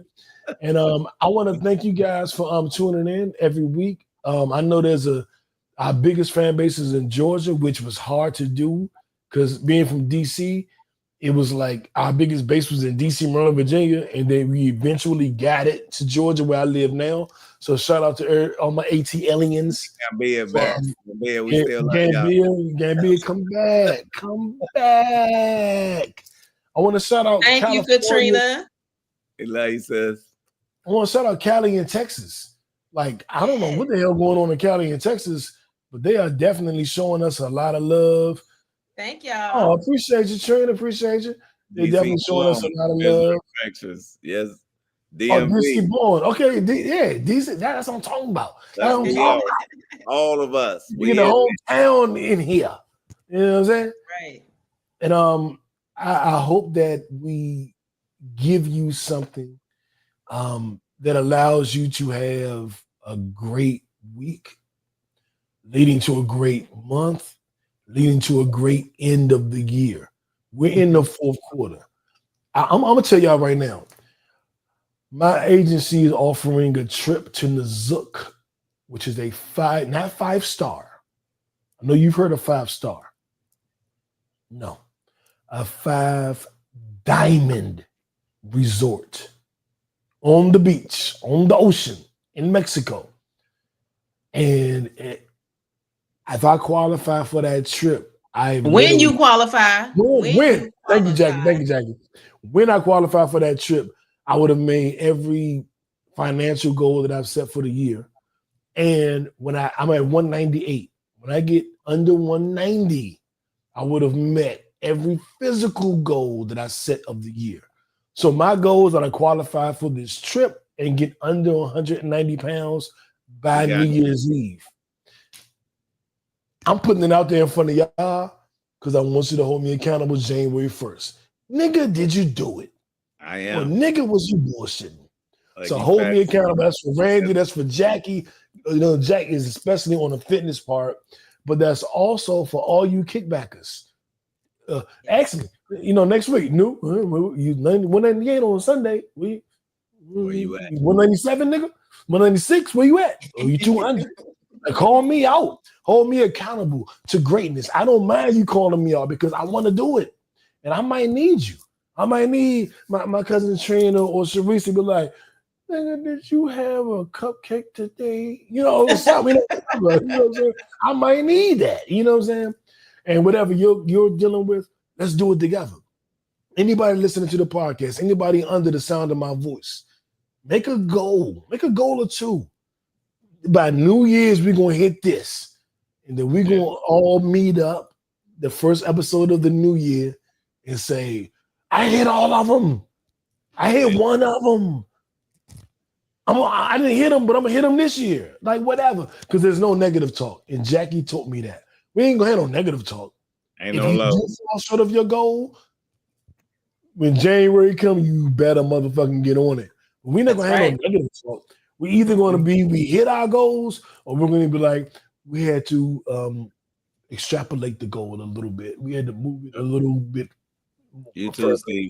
And I want to thank you guys for tuning in every week. I know there's our biggest fan base is in Georgia, which was hard to do because being from DC, it was like our biggest base was in DC, Maryland, Virginia, and then we eventually got it to Georgia where I live now. So shout out to all my AT aliens. Gambia back. Gambia, we still love y'all. Gambia, come back. I want to shout out. Thank you, Katrina. Eli says, I want to shout out Cali and Texas. Like, I don't know what the hell going on in Cali and Texas, but they are definitely showing us a lot of love. Thank y'all. Oh, appreciate you, Trina. Appreciate you. They definitely showing us a lot of love. Yes. DMV. Oh, DC born. Okay, DC. That's what I'm talking about. All of us. We get the whole town in here. You know what I'm saying? Right. And I hope that we give you something that allows you to have a great week, leading to a great month, leading to a great end of the year. We're in the fourth quarter. I'm going to tell y'all right now, my agency is offering a trip to Nazook, which is not 5-star. I know you've heard of 5-star. No, a 5-diamond resort on the beach, on the ocean in Mexico. And if I qualify for that trip, when you qualify. Thank you, Jackie. When I qualify for that trip, I would have made every financial goal that I've set for the year. And when I'm at 198, when I get under 190, I would have met every physical goal that I set of the year. So my goals are to qualify for this trip and get under 190 pounds by New Year's Eve. I'm putting it out there in front of y'all because I want you to hold me accountable January 1st. Nigga, did you do it? I am. Or nigga, was you bullshitting? So hold me accountable. That's for Randy. That's for Jackie. You know, Jack is especially on the fitness part, but that's also for all you kickbackers. Ask me, next week. You 198 on Sunday. Where you at? 197, nigga. 196. Where you at? Oh, you 200. Like, call me out. Hold me accountable to greatness. I don't mind you calling me out because I want to do it, and I might need you. I might need my cousin Trina or Sharice to be like, nigga, did you have a cupcake today? Something. You know what I'm saying? I might need that. You know what I'm saying? And whatever you're dealing with, let's do it together. Anybody listening to the podcast, anybody under the sound of my voice, make a goal. Make a goal or two. By New Year's, we're going to hit this. And then we're going to all meet up the first episode of the new year and say, I hit all of them. I hit one of them. I didn't hit them, but I'm going to hit them this year. Like, whatever. Because there's no negative talk. And Jackie taught me that. We ain't going to have no negative talk. Ain't no love. If you fall short of your goal, when January comes, you better motherfucking get on it. We're not going to have no negative talk. We're either going to be, we hit our goals, or we're going to be like, we had to extrapolate the goal a little bit. We had to move it a little bit. You too, Steve.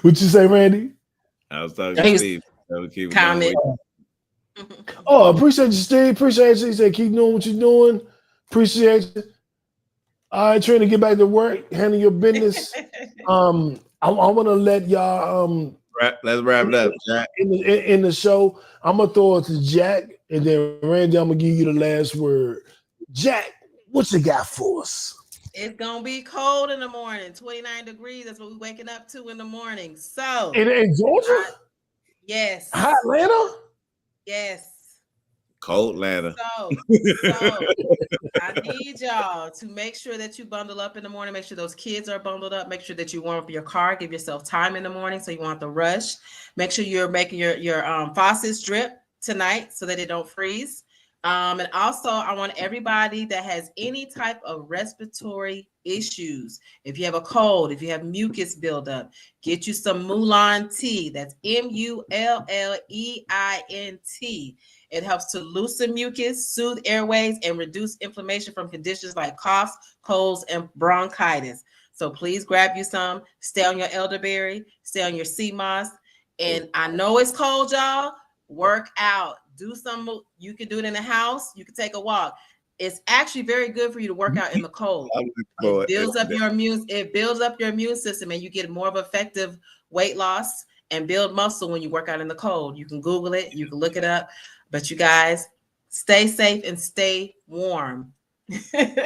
What you say, Randy? I was talking to Steve. Comment. Oh, appreciate you, Steve. Appreciate you. He said, keep doing what you're doing. Appreciate you. All right, trying to get back to work, handle your business. I want to let y'all let's wrap it up, Jack. In the show, I'm gonna throw it to Jack, and then Randy, I'm gonna give you the last word. Jack, What you got for us? It's gonna be cold in the morning, 29 degrees. That's what we're waking up to in the morning. So In Georgia? Yes. Hot Atlanta? Yes. Cold Atlanta. So I need y'all to make sure that you bundle up in the morning. Make sure those kids are bundled up. Make sure that you warm up your car. Give yourself time in the morning so you won't have to rush. Make sure you're making your faucets drip tonight so that it don't freeze. And also, I want everybody that has any type of respiratory issues, if you have a cold, if you have mucus buildup, get you some Mulan tea. That's MULLEINT. It helps to loosen mucus, soothe airways, and reduce inflammation from conditions like coughs, colds, and bronchitis. So please grab you some. Stay on your elderberry. Stay on your sea moss. And I know it's cold, y'all. Work out. Do some. You can do it in the house. You can take a walk. It's actually very good for you to work out in the cold. It builds up your immune. It builds up your immune system, and you get more of effective weight loss and build muscle when you work out in the cold. You can Google it. You can look it up. But you guys, stay safe and stay warm. Get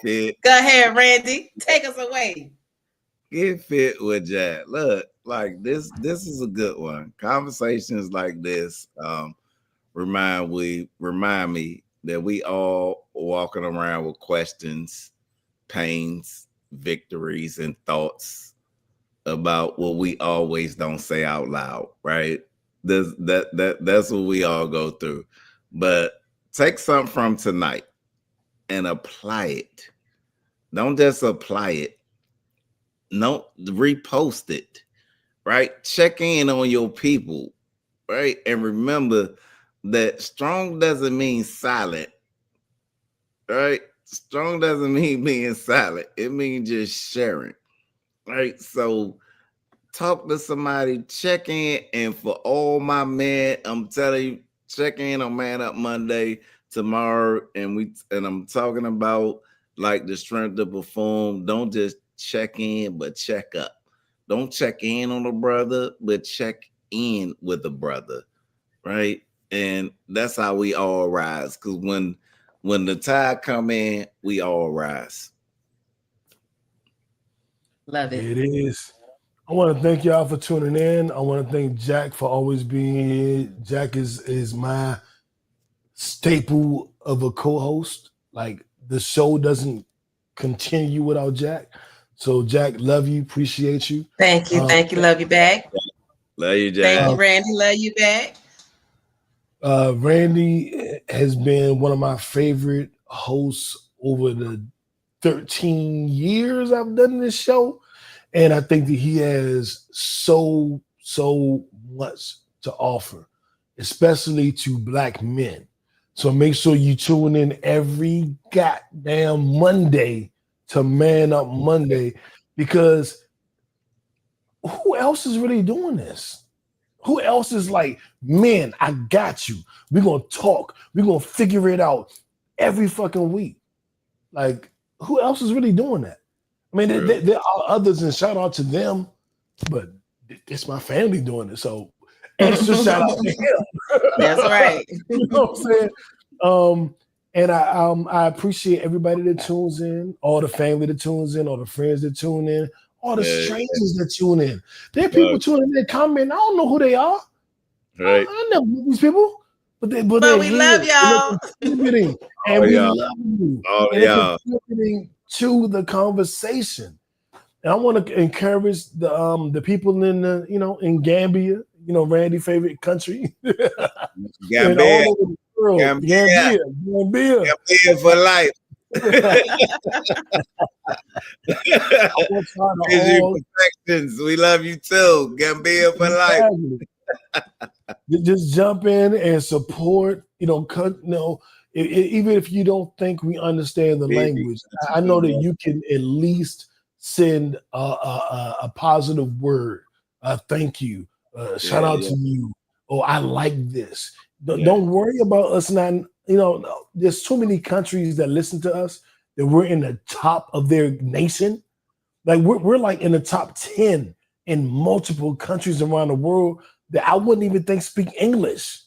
fit. Go ahead, Randy. Take us away. Get fit with Jack. Look, like this is a good one. Conversations like this remind me that we all walking around with questions, pains, victories, and thoughts about what we always don't say out loud, right? That's what we all go through. But take something from tonight and apply it. Don't just apply it. No, repost it, right? Check in on your people, right? And remember that strong doesn't mean silent, right? Strong doesn't mean being silent. It means just sharing, right? So talk to somebody, check in, and for all my men, I'm telling you, check in on Man Up Monday tomorrow, and I'm talking about like the strength to perform. Don't just check in, but check up. Don't check in on a brother, but check in with a brother, right? And that's how we all rise. Because when the tide come in, we all rise. Love it. It is. I want to thank y'all for tuning in. I want to thank Jack for always being here. Jack is my staple of a co-host. Like the show doesn't continue without Jack. So Jack, love you, appreciate you. Thank you. Thank you. Love you back. Love you, Jack. Thank you, Randy. Love you back. Randy has been one of my favorite hosts over the 13 years I've done this show. And I think that he has so much to offer, especially to Black men. So make sure you tune in every goddamn Monday to Man Up Monday, because who else is really doing this? Who else is like, man, I got you. We're going to talk. We're going to figure it out every fucking week. Like, who else is really doing that? I mean, there are others, and shout out to them, but it's my family doing it. So extra shout out to him. That's right. You know what I'm saying? And I appreciate everybody that tunes in, all the family that tunes in, all the friends that tune in, all the strangers that tune in. There are people tuning in, comment. I don't know who they are. Right. I know these people, but we love y'all. And we love you. Oh, and y'all. it's contributing to the conversation. And I want to encourage the people in in Gambia, Randy's favorite country. Gambia. Gambia for life. We love you too. Gambia for life. Just jump in and support. Even if you don't think we understand the language, I know that you can at least send a positive word. Thank you. Shout out to you. Oh, I like this. Don't worry about us not. There's too many countries that listen to us that we're in the top of their nation. Like we're like in the top 10 in multiple countries around the world that I wouldn't even think speak English.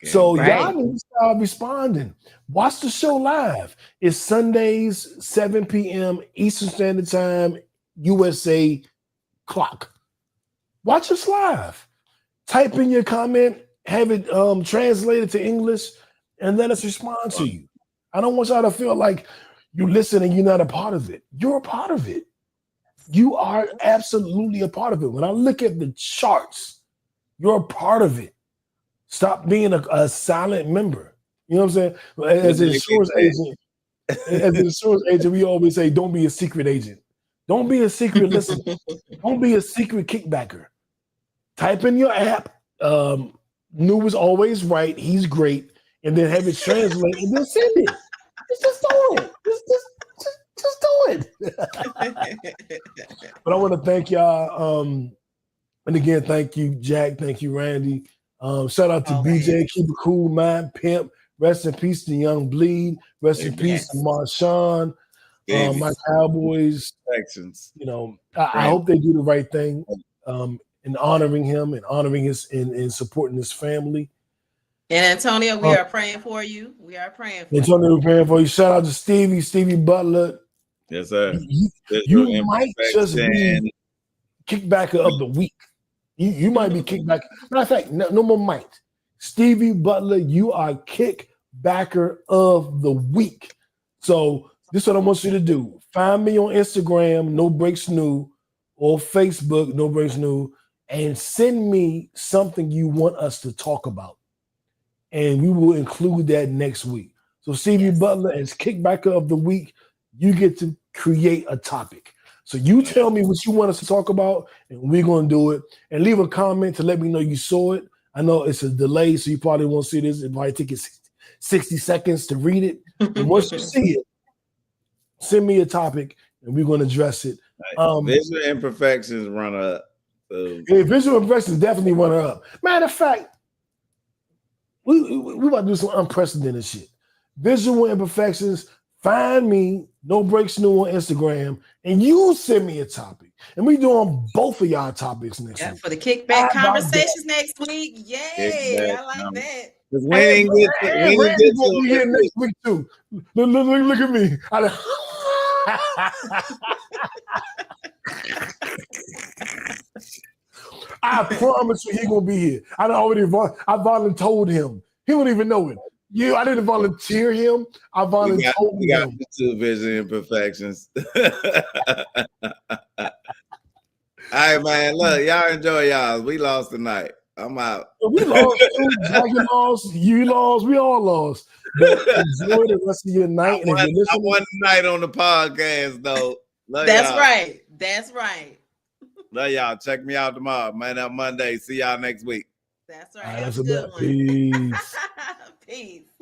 So Right. y'all need to start responding. Watch the show live. It's Sundays, 7 p.m. Eastern Standard Time, USA clock. Watch us live. Type in your comment, have it translated to English, and let us respond to you. I don't want y'all to feel like you listen and you're not a part of it. You're a part of it. You are absolutely a part of it. When I look at the charts, you're a part of it. Stop being a silent member. You know what I'm saying? As an insurance agent, we always say, don't be a secret agent. Don't be a secret listener. Don't be a secret kickbacker. Type in your app. New is always right. He's great. And then have it translate and then send it. Just do it. Just do it. But I want to thank y'all. And again, thank you, Jack. Thank you, Randy. Shout out to BJ. Keep it cool, man. Pimp. Rest in peace to Young Bleed. Rest in peace to Marshawn. My Cowboys. You know, I hope they do the right thing in honoring him and honoring his in supporting his family. And Antonio, we are praying for you. We are praying for Antonio, we're praying for you. Shout out to Stevie Butler. Yes, sir. You might just be kickbacker of the week. You might be kickbacker. Matter of fact, no more might. Stevie Butler, you are kickbacker of the week. So this is what I want you to do. Find me on Instagram, No Breaks New, or Facebook, No Breaks New, and send me something you want us to talk about. And we will include that next week. So Stevie Butler, as kickbacker of the week, you get to create a topic. So you tell me what you want us to talk about, and we're going to do it. And leave a comment to let me know you saw it. I know it's a delay, so you probably won't see this. It might take you 60 seconds to read it. And once you see it, send me a topic, and we're going to address it. Visual imperfections run up. Visual imperfections definitely run up. Matter of fact, we about to do some unprecedented shit. Visual imperfections. Find me, No Breaks New on Instagram, and you send me a topic. And we doing both of y'all topics next week. For the kickback conversations next week. Yay, I like that. We didn't get to be here next week too. Look at me. I promise you he gonna be here. I voluntold him. He don't even know it. I didn't volunteer him. I volunteered him. We got two visual imperfections. All right, man. Look, y'all enjoy y'all. We lost tonight. I'm out. We lost too. Jackie lost. You lost. We all lost. But enjoy the rest of your night. I won tonight on the podcast, though. That's right. That's right. Love y'all. Check me out tomorrow, man. Up Monday. See y'all next week. That's right. All right, that's a good one. Peace. Peace.